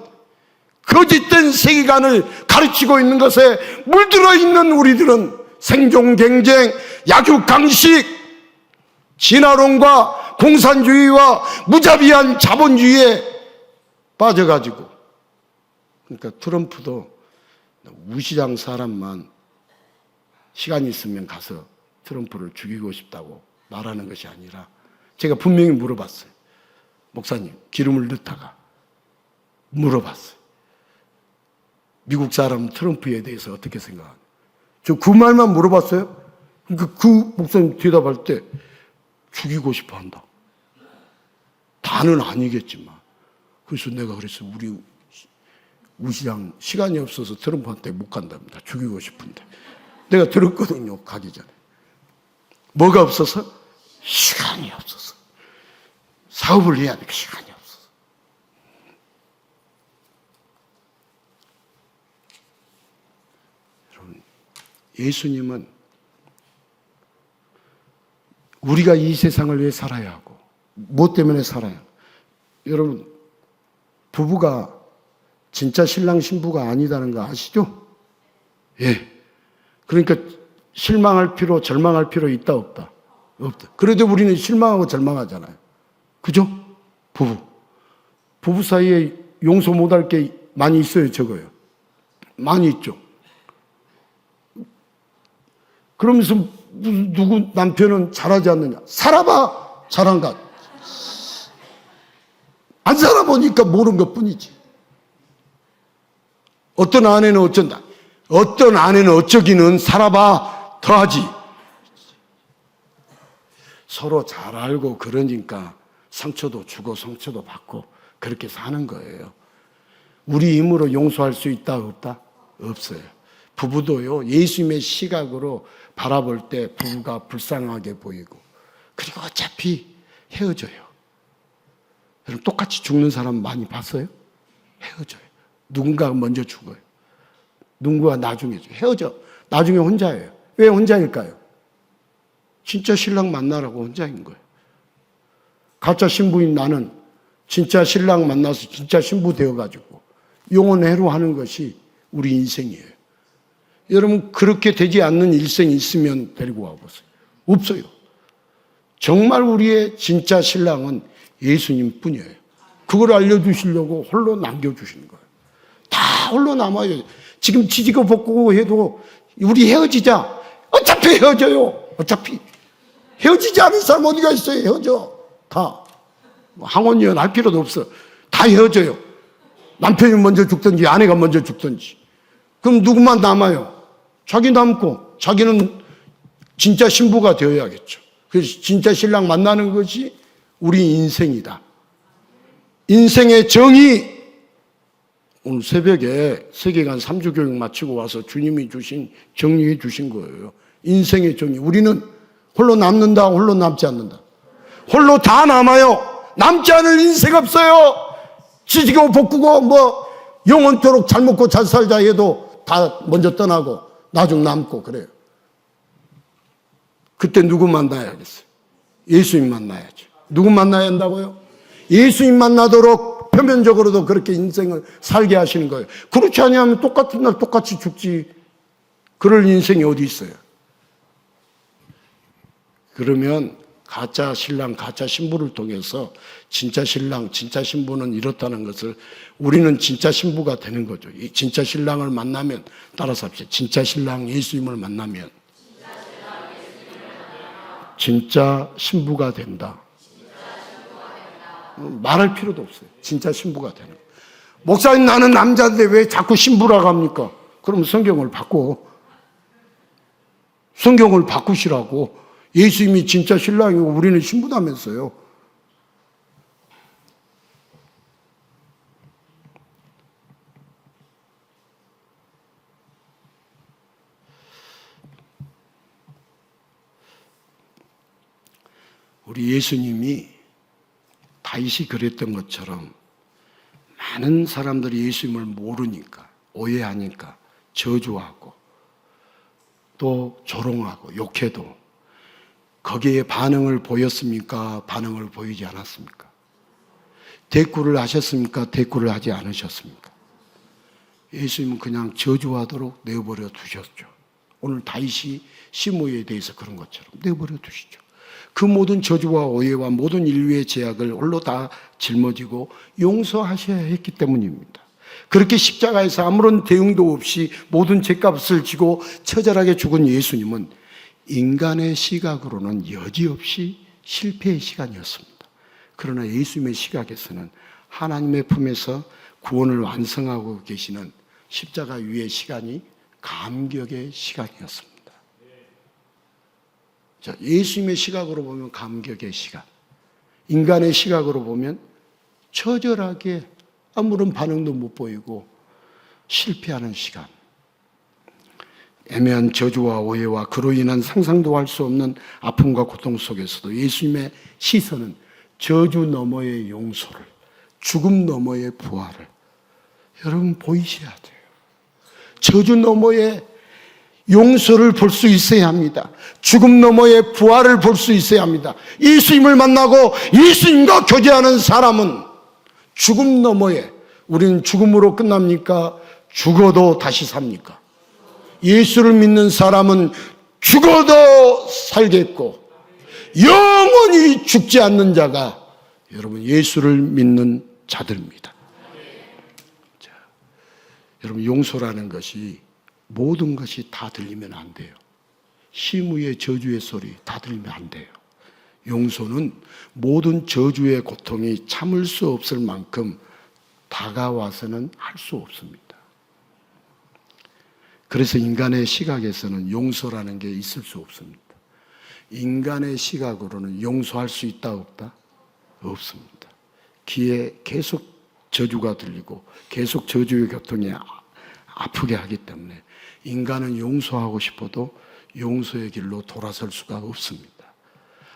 거짓된 세계관을 가르치고 있는 것에 물들어 있는 우리들은 생존 경쟁, 약육 강식, 진화론과 공산주의와 무자비한 자본주의에 빠져가지고, 그러니까 트럼프도 우시장 사람만 시간이 있으면 가서 트럼프를 죽이고 싶다고 말하는 것이 아니라, 제가 분명히 물어봤어요. 목사님, 기름을 넣다가 물어봤어요. 미국 사람 트럼프에 대해서 어떻게 생각하냐. 저 그 말만 물어봤어요. 그러니까 그 목사님 대답할 때 죽이고 싶어 한다. 다는 아니겠지만. 그래서 내가 그랬어요. 우리 우시장 시간이 없어서 트럼프한테 못 간답니다. 죽이고 싶은데. 내가 들었거든요, 가기 전에. 뭐가 없어서? 시간이 없어서. 사업을 해야 되니까 시간이 없어서. 여러분, 예수님은 우리가 이 세상을 왜 살아야 하고, 무엇 때문에 살아야 하고, 여러분, 부부가 진짜 신랑 신부가 아니다는 거 아시죠? 예. 그러니까 실망할 필요, 절망할 필요 있다 없다? 없다. 그래도 우리는 실망하고 절망하잖아요. 그죠? 부부 사이에 용서 못할 게 많이 있어요, 적어요? 많이 있죠. 그러면서 누구 남편은 잘하지 않느냐? 살아봐, 잘한가? 안 살아보니까 모르는 것 뿐이지. 어떤 아내는 어쩐다. 어떤 아내는 어쩌기는 살아봐 더하지. 서로 잘 알고 그러니까 상처도 주고 상처도 받고 그렇게 사는 거예요. 우리 힘으로 용서할 수 있다 없다? 없어요. 부부도요, 예수님의 시각으로 바라볼 때 부부가 불쌍하게 보이고, 그리고 어차피 헤어져요. 여러분, 똑같이 죽는 사람 많이 봤어요? 헤어져요. 누군가가 먼저 죽어요. 누군가가 나중에 헤어져. 나중에 혼자예요. 왜 혼자일까요? 진짜 신랑 만나라고 혼자인 거예요. 가짜 신부인 나는 진짜 신랑 만나서 진짜 신부 되어가지고 영원해로 하는 것이 우리 인생이에요. 여러분, 그렇게 되지 않는 일생이 있으면 데리고 와보세요. 없어요. 정말 우리의 진짜 신랑은 예수님 뿐이에요. 그걸 알려주시려고 홀로 남겨주시는 거예요. 다 홀로 남아요. 지금 지지고 볶고 해도 우리 헤어지자. 어차피 헤어져요. 어차피. 헤어지지 않은 사람 어디가 있어요? 헤어져. 다. 항원이연 할 필요도 없어. 다 헤어져요. 남편이 먼저 죽든지 아내가 먼저 죽든지. 그럼 누구만 남아요? 자기 남고, 자기는 진짜 신부가 되어야겠죠. 그래서 진짜 신랑 만나는 것이 우리 인생이다. 인생의 정의. 오늘 새벽에 세계관 3주 교육 마치고 와서 주님이 주신, 정리해 주신 거예요. 인생의 정의. 우리는 홀로 남는다, 홀로 남지 않는다. 홀로 다 남아요. 남지 않을 인생 없어요. 지지고 볶고 뭐 영원토록 잘 먹고 잘 살자 해도 다 먼저 떠나고 나중 남고 그래요. 그때 누구 만나야겠어요? 예수님 만나야죠. 누구 만나야 한다고요? 예수님 만나도록 표면적으로도 그렇게 인생을 살게 하시는 거예요. 그렇지 않으면 똑같은 날 똑같이 죽지. 그럴 인생이 어디 있어요? 그러면 가짜 신랑, 가짜 신부를 통해서 진짜 신랑, 진짜 신부는 이렇다는 것을 우리는 진짜 신부가 되는 거죠. 이 진짜 신랑을 만나면, 따라서 합시다. 진짜 신랑 예수님을 만나면 진짜 신부가 된다. 말할 필요도 없어요. 진짜 신부가 되는 거예요. 목사님, 나는 남자인데 왜 자꾸 신부라고 합니까? 그럼 성경을 바꿔. 성경을 바꾸시라고. 예수님이 진짜 신랑이고 우리는 신부다면서요. 우리 예수님이 다윗이 그랬던 것처럼 많은 사람들이 예수님을 모르니까, 오해하니까 저주하고 또 조롱하고 욕해도 거기에 반응을 보였습니까? 반응을 보이지 않았습니까? 대꾸를 하셨습니까? 대꾸를 하지 않으셨습니까? 예수님은 그냥 저주하도록 내버려 두셨죠. 오늘 다윗이 시므에 대해서 그런 것처럼 내버려 두시죠. 그 모든 저주와 오해와 모든 인류의 죄악을 홀로 다 짊어지고 용서하셔야 했기 때문입니다. 그렇게 십자가에서 아무런 대응도 없이 모든 죄값을 지고 처절하게 죽은 예수님은 인간의 시각으로는 여지없이 실패의 시간이었습니다. 그러나 예수님의 시각에서는 하나님의 품에서 구원을 완성하고 계시는 십자가 위의 시간이 감격의 시간이었습니다. 자, 예수님의 시각으로 보면 감격의 시간, 인간의 시각으로 보면 처절하게 아무런 반응도 못 보이고 실패하는 시간, 애매한 저주와 오해와 그로 인한 상상도 할 수 없는 아픔과 고통 속에서도 예수님의 시선은 저주 너머의 용서를, 죽음 너머의 부활을 여러분 보이셔야 돼요. 저주 너머의 용서를 볼 수 있어야 합니다. 죽음 너머의 부활을 볼 수 있어야 합니다. 예수님을 만나고 예수님과 교제하는 사람은 죽음 너머에, 우리는 죽음으로 끝납니까? 죽어도 다시 삽니까? 예수를 믿는 사람은 죽어도 살겠고 영원히 죽지 않는 자가 여러분 예수를 믿는 자들입니다. 자, 여러분 용서라는 것이 모든 것이 다 들리면 안 돼요. 시므의 저주의 소리 다 들리면 안 돼요. 용서는 모든 저주의 고통이 참을 수 없을 만큼 다가와서는 할 수 없습니다. 그래서 인간의 시각에서는 용서라는 게 있을 수 없습니다. 인간의 시각으로는 용서할 수 있다 없다? 없습니다. 귀에 계속 저주가 들리고 계속 저주의 고통이 아프게 하기 때문에 인간은 용서하고 싶어도 용서의 길로 돌아설 수가 없습니다.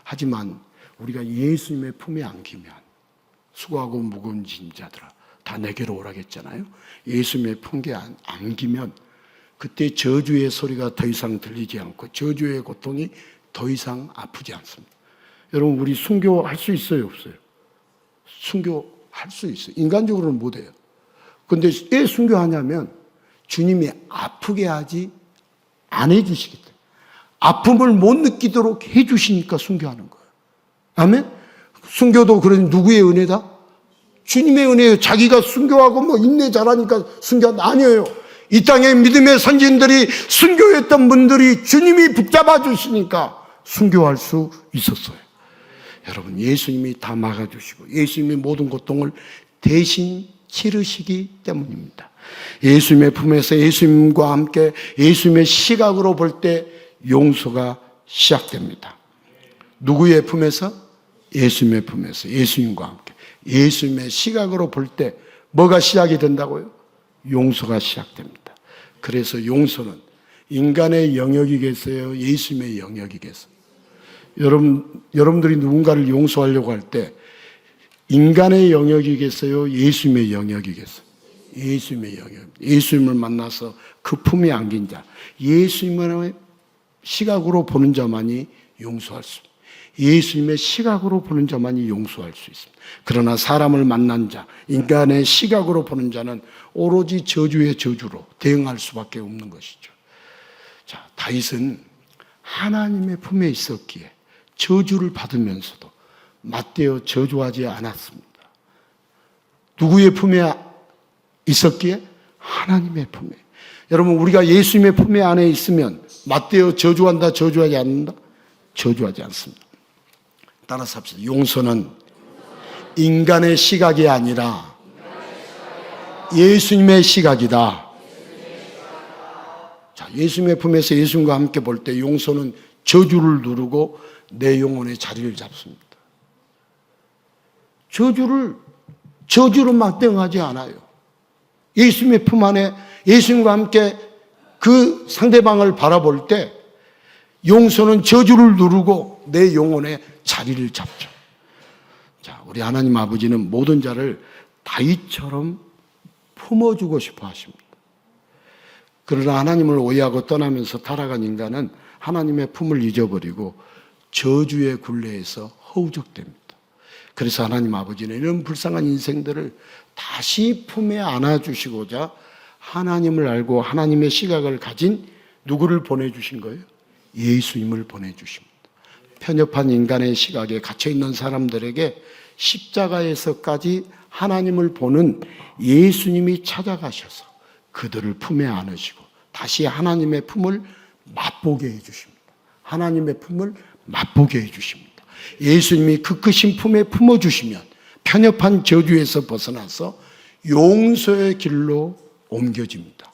하지만 우리가 예수님의 품에 안기면 수고하고 무거운 짐 자들아 다 내게로 오라겠잖아요. 예수님의 품에 안기면 그때 저주의 소리가 더 이상 들리지 않고 저주의 고통이 더 이상 아프지 않습니다. 여러분 우리 순교할 수 있어요 없어요? 순교할 수 있어요. 인간적으로는 못해요. 그런데 왜 순교하냐면 주님이 아프게 하지 안 해주시기 때문에, 아픔을 못 느끼도록 해주시니까 순교하는 거예요. 아멘? 순교도 그런 누구의 은혜다? 주님의 은혜예요. 자기가 순교하고 뭐 인내 잘하니까 순교한다. 아니에요. 이 땅에 믿음의 선진들이 순교했던 분들이 주님이 붙잡아 주시니까 순교할 수 있었어요. 여러분 예수님이 다 막아주시고 예수님이 모든 고통을 대신 치르시기 때문입니다. 예수님의 품에서 예수님과 함께 예수님의 시각으로 볼 때 용서가 시작됩니다. 누구의 품에서? 예수님의 품에서 예수님과 함께 예수님의 시각으로 볼 때 뭐가 시작이 된다고요? 용서가 시작됩니다. 그래서 용서는 인간의 영역이겠어요? 예수님의 영역이겠어요? 여러분들이 누군가를 용서하려고 할 때 인간의 영역이겠어요? 예수님의 영역이겠어요? 예수님의 영역. 예수님을 만나서 그 품에 안긴 자, 예수님의 시각으로 보는 자만이 용서할 수 있습니다. 예수님의 시각으로 보는 자만이 용서할 수 있습니다. 그러나 사람을 만난 자, 인간의 시각으로 보는 자는 오로지 저주의 저주로 대응할 수밖에 없는 것이죠. 자, 다윗은 하나님의 품에 있었기에 저주를 받으면서도 맞대어 저주하지 않았습니다. 누구의 품에 있었기에? 하나님의 품에. 여러분, 우리가 예수님의 품에 안에 있으면 맞대어 저주한다, 저주하지 않는다? 저주하지 않습니다. 따라서 합시다. 용서는 인간의 시각이 아니라 예수님의 시각이다. 자, 예수님의 품에서 예수님과 함께 볼 때 용서는 저주를 누르고 내 영혼의 자리를 잡습니다. 저주로 맞대응하지 않아요. 예수님의 품 안에 예수님과 함께 그 상대방을 바라볼 때 용서는 저주를 누르고 내 영혼의 자리를 잡죠. 자, 우리 하나님 아버지는 모든 자를 다윗처럼 품어주고 싶어 하십니다. 그러나 하나님을 오해하고 떠나면서 타락한 인간은 하나님의 품을 잊어버리고 저주의 굴레에서 허우적됩니다. 그래서 하나님 아버지는 이런 불쌍한 인생들을 다시 품에 안아주시고자 하나님을 알고 하나님의 시각을 가진 누구를 보내주신 거예요? 예수님을 보내주십니다. 편협한 인간의 시각에 갇혀있는 사람들에게 십자가에서까지 하나님을 보는 예수님이 찾아가셔서 그들을 품에 안으시고 다시 하나님의 품을 맛보게 해주십니다. 하나님의 품을 맛보게 해주십니다. 예수님이 그 크신 품에 품어주시면 편협한 저주에서 벗어나서 용서의 길로 옮겨집니다.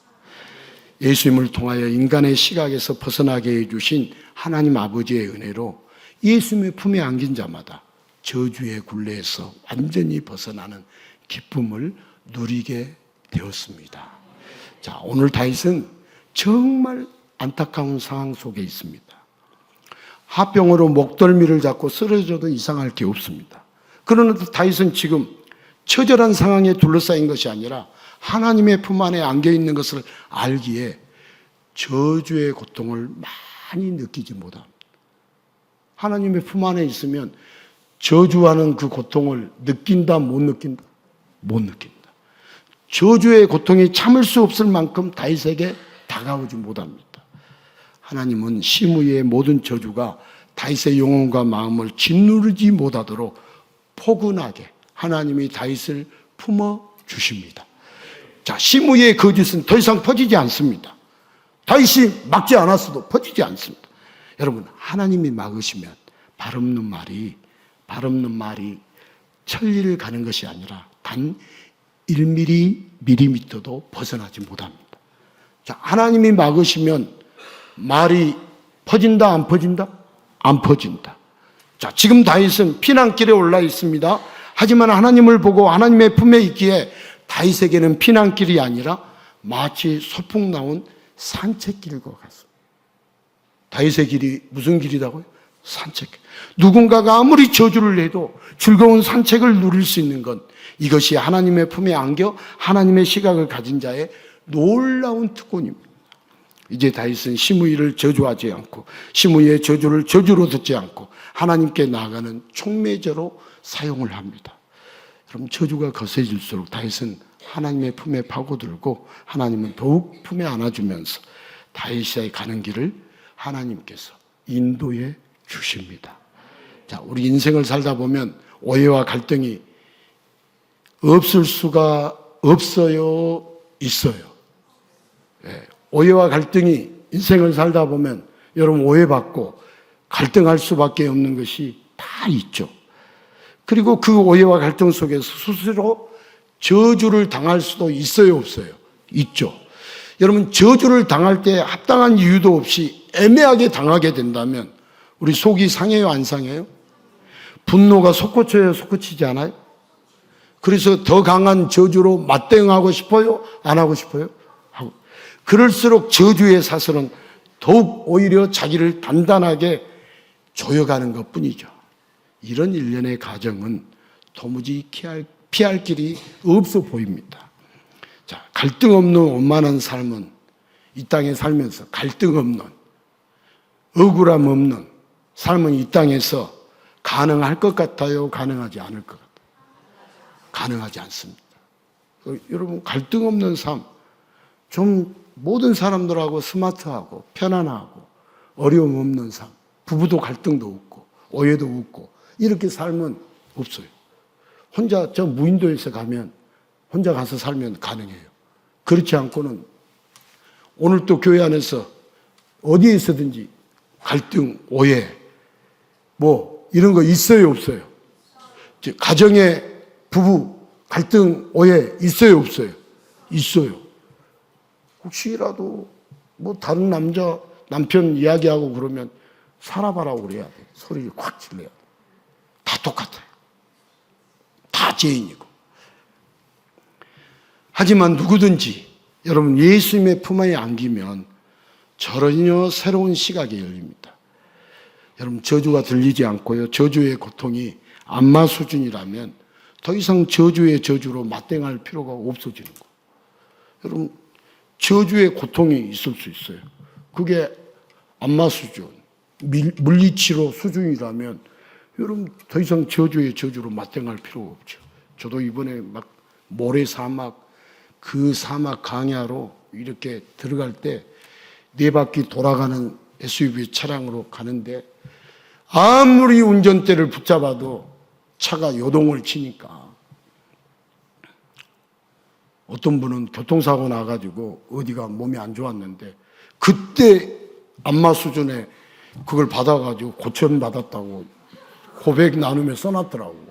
예수님을 통하여 인간의 시각에서 벗어나게 해주신 하나님 아버지의 은혜로 예수님의 품에 안긴 자마다 저주의 굴레에서 완전히 벗어나는 기쁨을 누리게 되었습니다. 자, 오늘 다윗은 정말 안타까운 상황 속에 있습니다. 화병으로 목덜미를 잡고 쓰러져도 이상할 게 없습니다. 그러나 다윗은 지금 처절한 상황에 둘러싸인 것이 아니라 하나님의 품 안에 안겨 있는 것을 알기에 저주의 고통을 많이 느끼지 못합니다. 하나님의 품 안에 있으면 저주하는 그 고통을 느낀다, 못 느낀다? 못 느낀다. 저주의 고통이 참을 수 없을 만큼 다윗에게 다가오지 못합니다. 하나님은 시므이의 모든 저주가 다윗의 영혼과 마음을 짓누르지 못하도록 포근하게 하나님이 다윗을 품어 주십니다. 자, 시므이의 거짓은 더 이상 퍼지지 않습니다. 다윗이 막지 않았어도 퍼지지 않습니다. 여러분, 하나님이 막으시면 발 없는 말이 천리를 가는 것이 아니라 단 1mm도 벗어나지 못합니다. 자, 하나님이 막으시면 말이 퍼진다, 안 퍼진다? 안 퍼진다. 자, 지금 다윗은 피난길에 올라 있습니다. 하지만 하나님을 보고 하나님의 품에 있기에 다윗에게는 피난길이 아니라 마치 소풍 나온 산책길과 같습니다. 다윗의 길이 무슨 길이라고요? 산책길. 누군가가 아무리 저주를 해도 즐거운 산책을 누릴 수 있는 건 이것이 하나님의 품에 안겨 하나님의 시각을 가진 자의 놀라운 특권입니다. 이제 다윗은 시므이를 저주하지 않고 시므이의 저주를 저주로 듣지 않고 하나님께 나아가는 촉매제로 사용을 합니다. 그럼 저주가 거세질수록 다윗은 하나님의 품에 파고들고 하나님은 더욱 품에 안아주면서 다윗이 가는 길을 하나님께서 인도해 주십니다. 자, 우리 인생을 살다 보면 오해와 갈등이 없을 수가 없어요, 있어요. 오해와 갈등이 인생을 살다 보면 여러분 오해받고 갈등할 수밖에 없는 것이 다 있죠. 그리고 그 오해와 갈등 속에서 스스로 저주를 당할 수도 있어요, 없어요? 있죠. 여러분, 저주를 당할 때 합당한 이유도 없이 애매하게 당하게 된다면 우리 속이 상해요, 안 상해요? 분노가 솟구쳐요, 솟구치지 않아요? 그래서 더 강한 저주로 맞대응하고 싶어요? 안 하고 싶어요? 하고. 그럴수록 저주의 사슬은 더욱 오히려 자기를 단단하게 조여가는 것뿐이죠. 이런 일련의 가정은 도무지 피할 길이 없어 보입니다. 자, 갈등 없는 원만한 삶은 이 땅에 살면서 갈등 없는, 억울함 없는 삶은 이 땅에서 가능할 것 같아요? 가능하지 않을 것 같아요? 가능하지 않습니다. 여러분, 갈등 없는 삶, 좀 모든 사람들하고 스마트하고 편안하고 어려움 없는 삶, 부부도 갈등도 없고 오해도 없고 이렇게 살면 없어요. 혼자 저 무인도에서 가면 혼자 가서 살면 가능해요. 그렇지 않고는 오늘 또 교회 안에서 어디에 있어든지 갈등, 오해 뭐 이런 거 있어요, 없어요? 가정의 부부 갈등, 오해 있어요, 없어요? 있어요. 혹시라도 뭐 다른 남편 이야기하고 그러면 살아봐라고 그래야 돼. 소리를 확 질러야 돼. 다 똑같아요. 다 죄인이고. 하지만 누구든지 여러분 예수님의 품에 안기면 전혀 새로운 시각이 열립니다. 여러분 저주가 들리지 않고요. 저주의 고통이 안마 수준이라면 더 이상 저주의 저주로 맞대응할 필요가 없어지는 거예요. 여러분 저주의 고통이 있을 수 있어요. 그게 안마 수준, 물리치료 수준이라면 여러분 더 이상 저주의 저주로 맞대응할 필요가 없죠. 저도 이번에 막 모래 사막, 그 사막 강야로 이렇게 들어갈 때 4바퀴 돌아가는 SUV 차량으로 가는데 아무리 운전대를 붙잡아도 차가 요동을 치니까 어떤 분은 교통사고 나가지고 어디가 몸이 안 좋았는데 그때 안마 수준에 그걸 받아가지고 고쳐받았다고 고백 나누며 써놨더라고.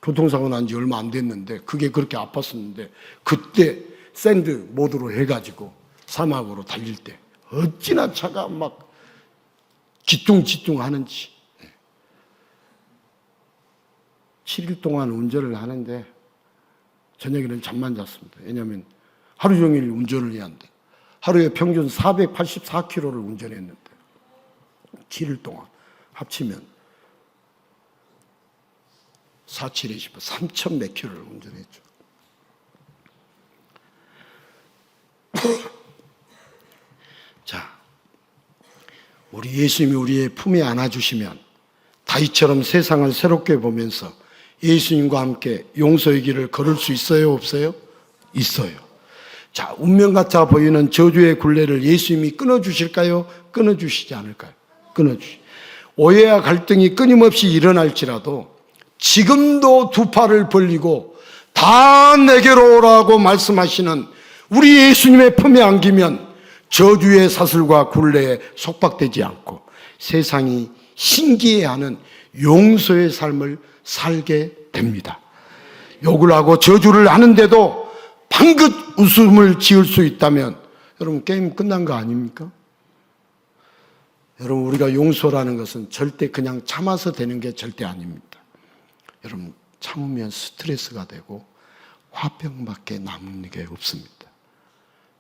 교통사고 난 지 얼마 안 됐는데 그게 그렇게 아팠었는데 그때 샌드 모드로 해가지고 사막으로 달릴 때 어찌나 차가 막 지뚱지뚱 하는지. 7일 동안 운전을 하는데 저녁에는 잠만 잤습니다. 왜냐하면 하루 종일 운전을 해야 한대. 하루에 평균 484km를 운전했는데 7일 동안 합치면 4,720, 3,000 몇 킬로를 운전했죠. 자, 우리 예수님이 우리의 품에 안아주시면 다윗처럼 세상을 새롭게 보면서 예수님과 함께 용서의 길을 걸을 수 있어요, 없어요? 있어요. 자, 운명 같아 보이는 저주의 굴레를 예수님이 끊어주실까요? 끊어주시지 않을까요? 끊어주시. 오해와 갈등이 끊임없이 일어날지라도 지금도 두 팔을 벌리고 다 내게로 오라고 말씀하시는 우리 예수님의 품에 안기면 저주의 사슬과 굴레에 속박되지 않고 세상이 신기해하는 용서의 삶을 살게 됩니다. 욕을 하고 저주를 하는데도 방긋 웃음을 지을 수 있다면 여러분 게임 끝난 거 아닙니까? 여러분 우리가 용서라는 것은 절대 그냥 참아서 되는 게 절대 아닙니다. 여러분 참으면 스트레스가 되고 화병밖에 남는 게 없습니다.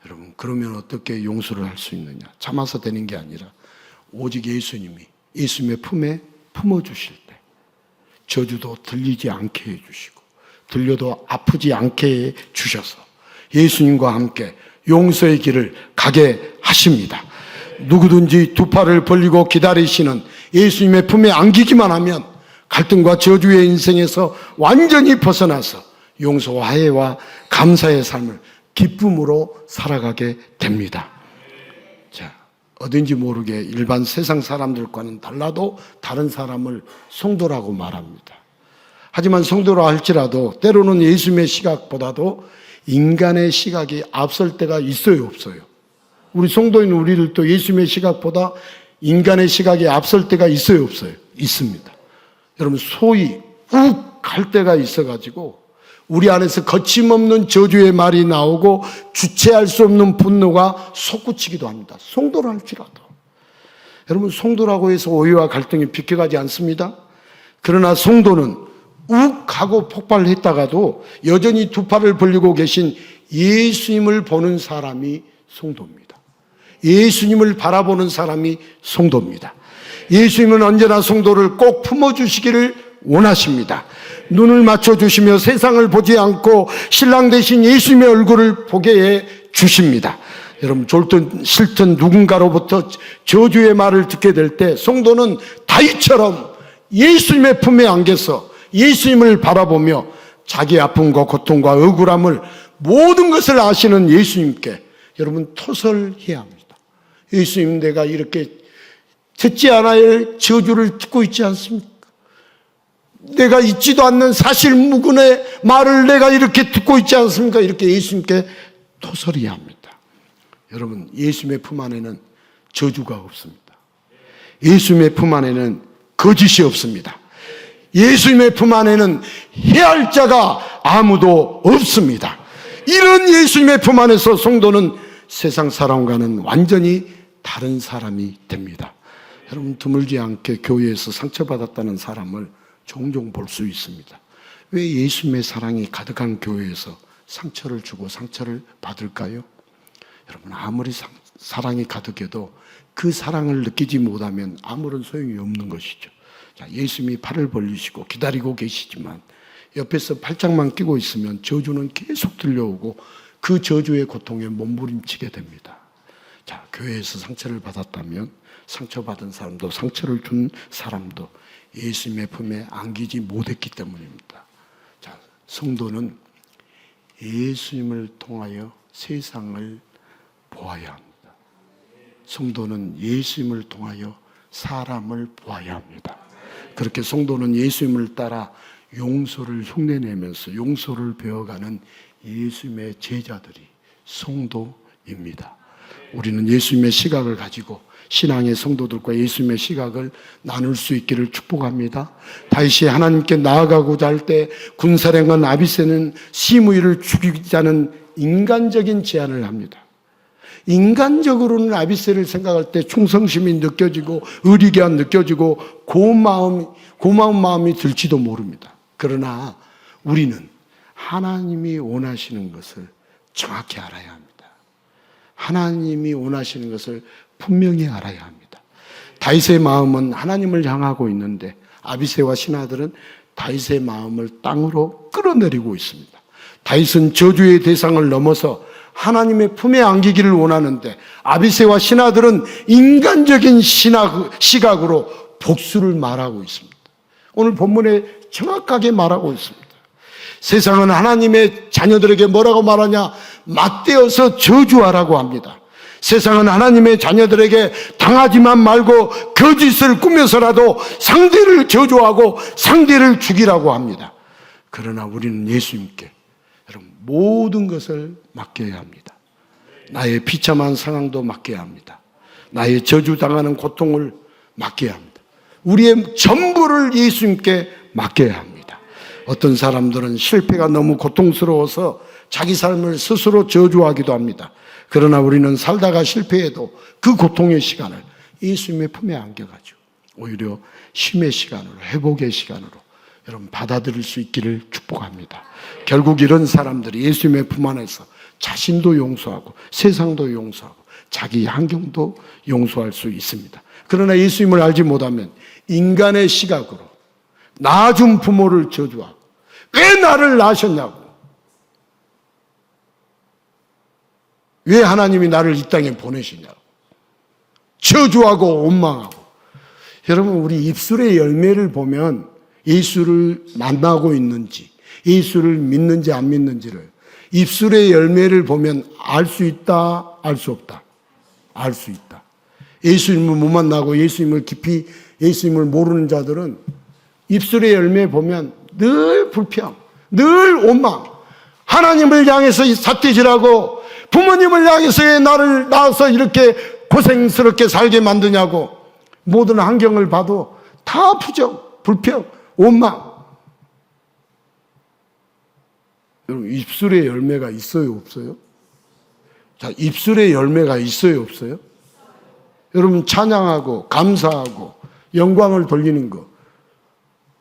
여러분 그러면 어떻게 용서를 할 수 있느냐? 참아서 되는 게 아니라 오직 예수님이 예수님의 품에 품어주실 때 저주도 들리지 않게 해주시고 들려도 아프지 않게 해주셔서 예수님과 함께 용서의 길을 가게 하십니다. 누구든지 두 팔을 벌리고 기다리시는 예수님의 품에 안기기만 하면 갈등과 저주의 인생에서 완전히 벗어나서 용서와 화해와 감사의 삶을 기쁨으로 살아가게 됩니다. 자, 어딘지 모르게 일반 세상 사람들과는 달라도 다른 사람을 성도라고 말합니다. 하지만 성도라 할지라도 때로는 예수님의 시각보다도 인간의 시각이 앞설 때가 있어요, 없어요? 우리 성도인 우리들도 예수님의 시각보다 인간의 시각이 앞설 때가 있어요, 없어요? 있습니다. 여러분 소위 욱 할 때가 있어가지고 우리 안에서 거침없는 저주의 말이 나오고 주체할 수 없는 분노가 솟구치기도 합니다. 성도라 할지라도. 여러분 성도라고 해서 오해와 갈등이 비켜가지 않습니다. 그러나 성도는 욱 하고 폭발했다가도 여전히 두 팔을 벌리고 계신 예수님을 보는 사람이 성도입니다. 예수님을 바라보는 사람이 성도입니다. 예수님은 언제나 성도를 꼭 품어주시기를 원하십니다. 눈을 맞춰주시며 세상을 보지 않고 신랑 되신 예수님의 얼굴을 보게 해 주십니다. 여러분 좋든 싫든 누군가로부터 저주의 말을 듣게 될 때 성도는 다윗처럼 예수님의 품에 안겨서 예수님을 바라보며 자기 아픔과 고통과 억울함을 모든 것을 아시는 예수님께 여러분 토설해야 합니다. 예수님 내가 이렇게 듣지 않아야 할 저주를 듣고 있지 않습니까? 내가 있지도 않는 사실무근의 말을 내가 이렇게 듣고 있지 않습니까? 이렇게 예수님께 토설해야 합니다. 여러분, 예수님의 품 안에는 저주가 없습니다. 예수님의 품 안에는 거짓이 없습니다. 예수님의 품 안에는 해할 자가 아무도 없습니다. 이런 예수님의 품 안에서 성도는 세상 사람과는 완전히 다른 사람이 됩니다. 여러분, 드물지 않게 교회에서 상처받았다는 사람을 종종 볼 수 있습니다. 왜 예수님의 사랑이 가득한 교회에서 상처를 주고 상처를 받을까요? 여러분, 아무리 사랑이 가득해도 그 사랑을 느끼지 못하면 아무런 소용이 없는 것이죠. 자, 예수님이 팔을 벌리시고 기다리고 계시지만 옆에서 팔짱만 끼고 있으면 저주는 계속 들려오고 그 저주의 고통에 몸부림치게 됩니다. 자, 교회에서 상처를 받았다면 상처받은 사람도 상처를 준 사람도 예수님의 품에 안기지 못했기 때문입니다. 자, 성도는 예수님을 통하여 세상을 보아야 합니다. 성도는 예수님을 통하여 사람을 보아야 합니다. 그렇게 성도는 예수님을 따라 용서를 흉내내면서 용서를 배워가는 예수님의 제자들이 성도입니다. 우리는 예수님의 시각을 가지고 신앙의 성도들과 예수님의 시각을 나눌 수 있기를 축복합니다. 다윗이 하나님께 나아가고자 할 때 군사령관 아비새는 시므이를 죽이자는 인간적인 제안을 합니다. 인간적으로는 아비새를 생각할 때 충성심이 느껴지고 의리가 느껴지고 고마운 마음이 들지도 모릅니다. 그러나 우리는 하나님이 원하시는 것을 정확히 알아야 합니다. 하나님이 원하시는 것을 분명히 알아야 합니다. 다윗의 마음은 하나님을 향하고 있는데 아비새와 신하들은 다윗의 마음을 땅으로 끌어내리고 있습니다. 다윗은 저주의 대상을 넘어서 하나님의 품에 안기기를 원하는데 아비새와 신하들은 인간적인 시각으로 복수를 말하고 있습니다. 오늘 본문에 정확하게 말하고 있습니다. 세상은 하나님의 자녀들에게 뭐라고 말하냐? 맞대어서 저주하라고 합니다. 세상은 하나님의 자녀들에게 당하지만 말고 거짓을 꾸며서라도 상대를 저주하고 상대를 죽이라고 합니다. 그러나 우리는 예수님께 여러분 모든 것을 맡겨야 합니다. 나의 비참한 상황도 맡겨야 합니다. 나의 저주당하는 고통을 맡겨야 합니다. 우리의 전부를 예수님께 맡겨야 합니다. 어떤 사람들은 실패가 너무 고통스러워서 자기 삶을 스스로 저주하기도 합니다. 그러나 우리는 살다가 실패해도 그 고통의 시간을 예수님의 품에 안겨가지고 오히려 쉼의 시간으로, 회복의 시간으로 여러분 받아들일 수 있기를 축복합니다. 결국 이런 사람들이 예수님의 품 안에서 자신도 용서하고 세상도 용서하고 자기 환경도 용서할 수 있습니다. 그러나 예수님을 알지 못하면 인간의 시각으로 낳아준 부모를 저주하고 왜 나를 낳으셨냐고, 왜 하나님이 나를 이 땅에 보내시냐고 저주하고 원망하고. 여러분, 우리 입술의 열매를 보면 예수를 만나고 있는지 예수를 믿는지 안 믿는지를 입술의 열매를 보면 알 수 있다, 알 수 없다? 알 수 있다. 예수님을 못 만나고 예수님을 깊이 예수님을 모르는 자들은 입술의 열매 보면 늘 불평, 늘 원망, 하나님을 향해서 삿대질하고 부모님을 향해서 왜 나를 낳아서 이렇게 고생스럽게 살게 만드냐고. 모든 환경을 봐도 다 부정, 불평, 원망. 여러분, 입술의 열매가 있어요, 없어요? 자, 입술의 열매가 있어요, 없어요? 여러분, 찬양하고 감사하고 영광을 돌리는 거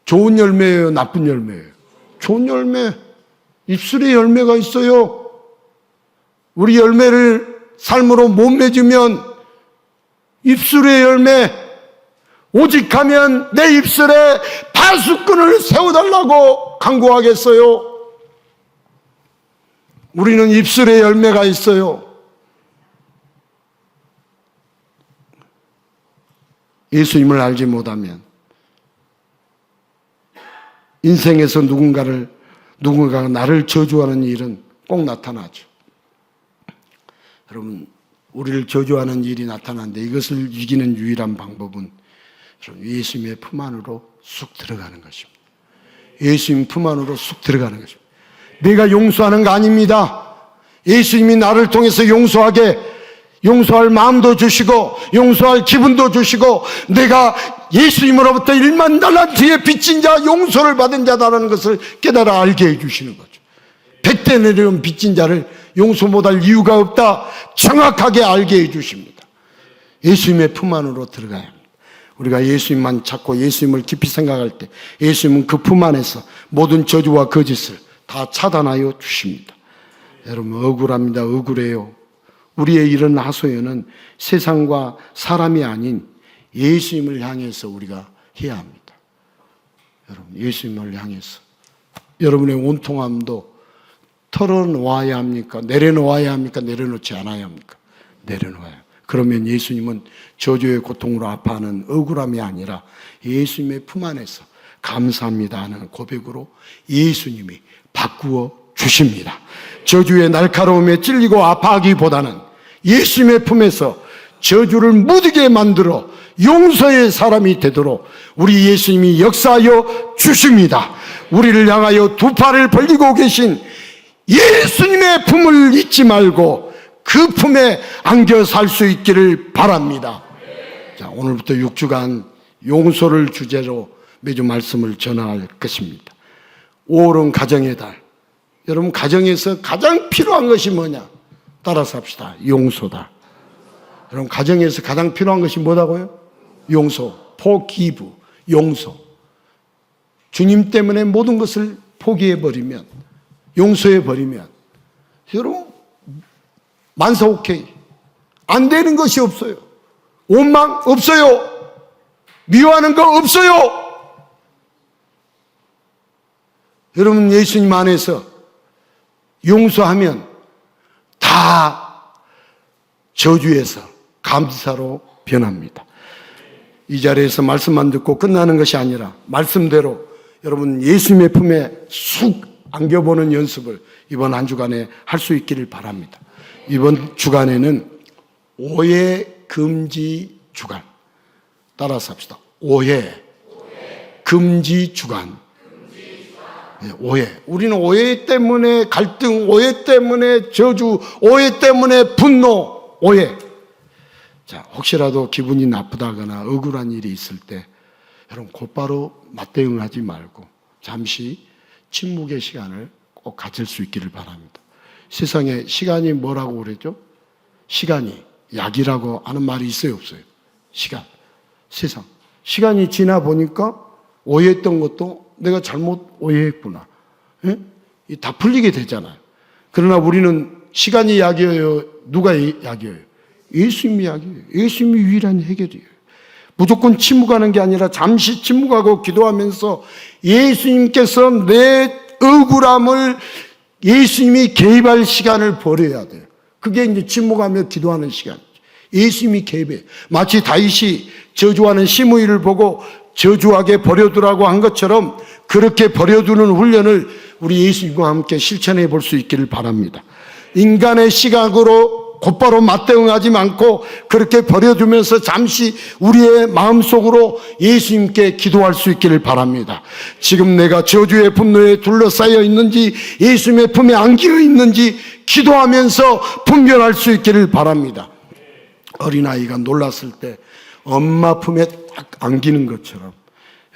좋은 열매예요, 나쁜 열매예요? 좋은 열매. 입술의 열매가 있어요. 우리 열매를 삶으로 못 맺으면 입술의 열매, 오직 하면 내 입술에 파수꾼을 세워달라고 간구하겠어요? 우리는 입술의 열매가 있어요. 예수님을 알지 못하면 인생에서 누군가가 나를 저주하는 일은 꼭 나타나죠. 여러분, 우리를 저주하는 일이 나타나는데 이것을 이기는 유일한 방법은 예수님의 품 안으로 쑥 들어가는 것입니다. 예수님 품 안으로 쑥 들어가는 것입니다. 내가 용서하는 거 아닙니다. 예수님이 나를 통해서 용서할 마음도 주시고 용서할 기분도 주시고 내가 예수님으로부터 1만 달란트의 빚진 자, 용서를 받은 자다라는 것을 깨달아 알게 해주시는 거죠. 100대 내려온 빚진 자를 용서 못할 이유가 없다, 정확하게 알게 해주십니다. 예수님의 품 안으로 들어가야 합니다. 우리가 예수님만 찾고 예수님을 깊이 생각할 때 예수님은 그 품 안에서 모든 저주와 거짓을 다 차단하여 주십니다. 여러분, 억울합니다. 억울해요. 우리의 이런 하소연은 세상과 사람이 아닌 예수님을 향해서 우리가 해야 합니다. 여러분, 예수님을 향해서 여러분의 온통함도 털어놓아야 합니까? 내려놓아야 합니까? 내려놓지 않아야 합니까? 내려놓아야. 그러면 예수님은 저주의 고통으로 아파하는 억울함이 아니라 예수님의 품 안에서 감사합니다 하는 고백으로 예수님이 바꾸어 주십니다. 저주의 날카로움에 찔리고 아파하기보다는 예수님의 품에서 저주를 묻게 만들어 용서의 사람이 되도록 우리 예수님이 역사하여 주십니다. 우리를 향하여 두 팔을 벌리고 계신 예수님의 품을 잊지 말고 그 품에 안겨 살 수 있기를 바랍니다. 자, 오늘부터 6주간 용서를 주제로 매주 말씀을 전할 것입니다. 5월은 가정의 달. 여러분, 가정에서 가장 필요한 것이 뭐냐? 따라서 합시다. 용서다. 여러분, 가정에서 가장 필요한 것이 뭐라고요? 용서. forgive. 용서. 주님 때문에 모든 것을 포기해버리면, 용서해버리면 여러분, 만사오케이. 안 되는 것이 없어요. 원망 없어요. 미워하는 거 없어요. 여러분, 예수님 안에서 용서하면 다 저주에서 감사로 변합니다. 이 자리에서 말씀만 듣고 끝나는 것이 아니라 말씀대로 여러분 예수님의 품에 쑥 안겨보는 연습을 이번 한 주간에 할 수 있기를 바랍니다. 이번 주간에는 오해 금지 주간. 따라서 합시다. 오해 금지 주간. 오해. 우리는 오해 때문에 갈등, 오해 때문에 저주, 오해 때문에 분노, 오해. 자, 혹시라도 기분이 나쁘다거나 억울한 일이 있을 때 여러분 곧바로 맞대응하지 말고 잠시 침묵의 시간을 꼭 가질 수 있기를 바랍니다. 세상에 시간이 뭐라고 그랬죠? 시간이 약이라고 하는 말이 있어요, 없어요? 시간. 세상. 시간이 지나 보니까 오해했던 것도 내가 잘못 오해했구나. 예? 다 풀리게 되잖아요. 그러나 우리는 시간이 약이에요. 누가 약이에요? 예수님이 약이에요. 예수님이 유일한 해결이에요. 무조건 침묵하는 게 아니라 잠시 침묵하고 기도하면서 예수님께서 내 억울함을 예수님이 개입할 시간을 버려야 돼요. 그게 이제 침묵하며 기도하는 시간. 예수님이 개입해. 마치 다윗이 저주하는 시므이를 보고 저주하게 버려두라고 한 것처럼 그렇게 버려두는 훈련을 우리 예수님과 함께 실천해 볼 수 있기를 바랍니다. 인간의 시각으로 곧바로 맞대응하지 않고 그렇게 버려두면서 잠시 우리의 마음속으로 예수님께 기도할 수 있기를 바랍니다. 지금 내가 저주의 분노에 둘러싸여 있는지 예수님의 품에 안기어 있는지 기도하면서 분별할 수 있기를 바랍니다. 어린아이가 놀랐을 때 엄마 품에 딱 안기는 것처럼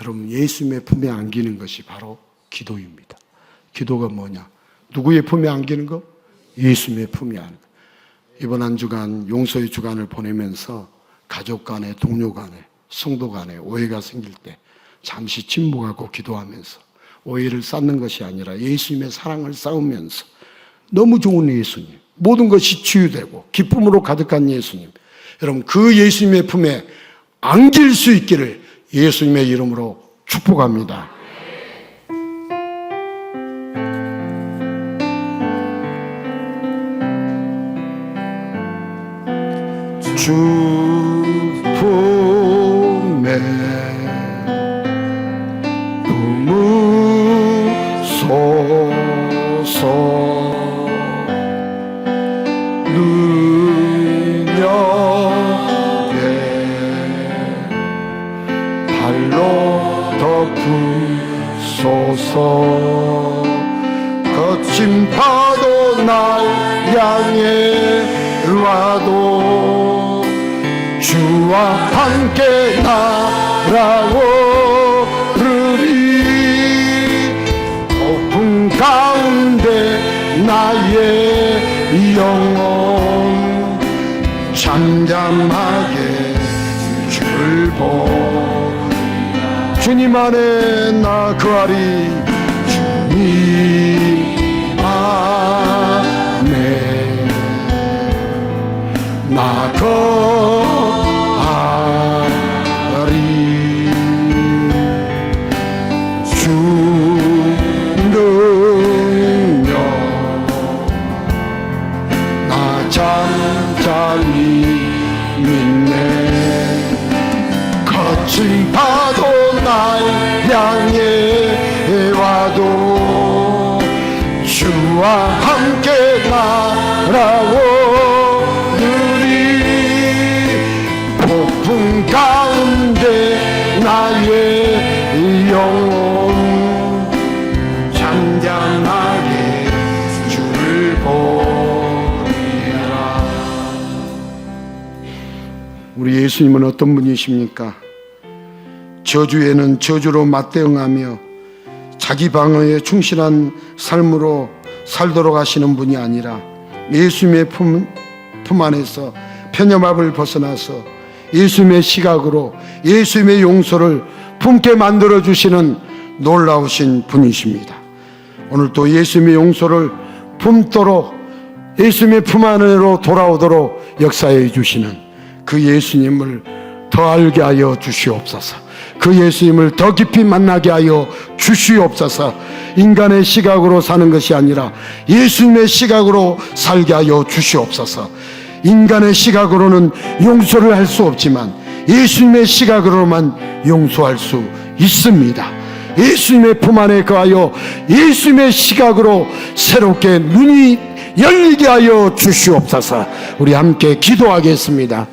여러분 예수님의 품에 안기는 것이 바로 기도입니다. 기도가 뭐냐? 누구의 품에 안기는 거? 예수님의 품에 안기는 거. 이번 한 주간 용서의 주간을 보내면서 가족 간에, 동료 간에, 성도 간에 오해가 생길 때 잠시 침묵하고 기도하면서 오해를 쌓는 것이 아니라 예수님의 사랑을 쌓으면서 너무 좋은 예수님, 모든 것이 치유되고 기쁨으로 가득한 예수님, 여러분 그 예수님의 품에 안길 수 있기를 예수님의 이름으로 축복합니다. 주 품에 품으소서. 발로 덮으소서. 거친 파도 날 향해 와도 주와 함께 날아오르리. 폭풍 가운데 나의 영혼 잠잠하게 주를 보리라. 주님 안에 나 거하리. 주님 안에 나 거하리. 주 능력 나 잠잠히 믿네. 거친 파도 날 향해 와도 주와 함께 날아오르리. 폭풍 가운데 나의 영혼 잠잠하게 주를 보리라. 우리 예수님은 어떤 분이십니까? 저주에는 저주로 맞대응하며 자기 방어에 충실한 삶으로 살도록 하시는 분이 아니라 예수님의 품 안에서 편협함을 벗어나서 예수님의 시각으로 예수님의 용서를 품게 만들어주시는 놀라우신 분이십니다. 오늘 또 예수님의 용서를 품도록 예수님의 품 안으로 돌아오도록 역사해 주시는 그 예수님을 더 알게 하여 주시옵소서. 그 예수님을 더 깊이 만나게 하여 주시옵소서. 인간의 시각으로 사는 것이 아니라 예수님의 시각으로 살게 하여 주시옵소서. 인간의 시각으로는 용서를 할 수 없지만 예수님의 시각으로만 용서할 수 있습니다. 예수님의 품 안에 거하여 예수님의 시각으로 새롭게 눈이 열리게 하여 주시옵소서. 우리 함께 기도하겠습니다.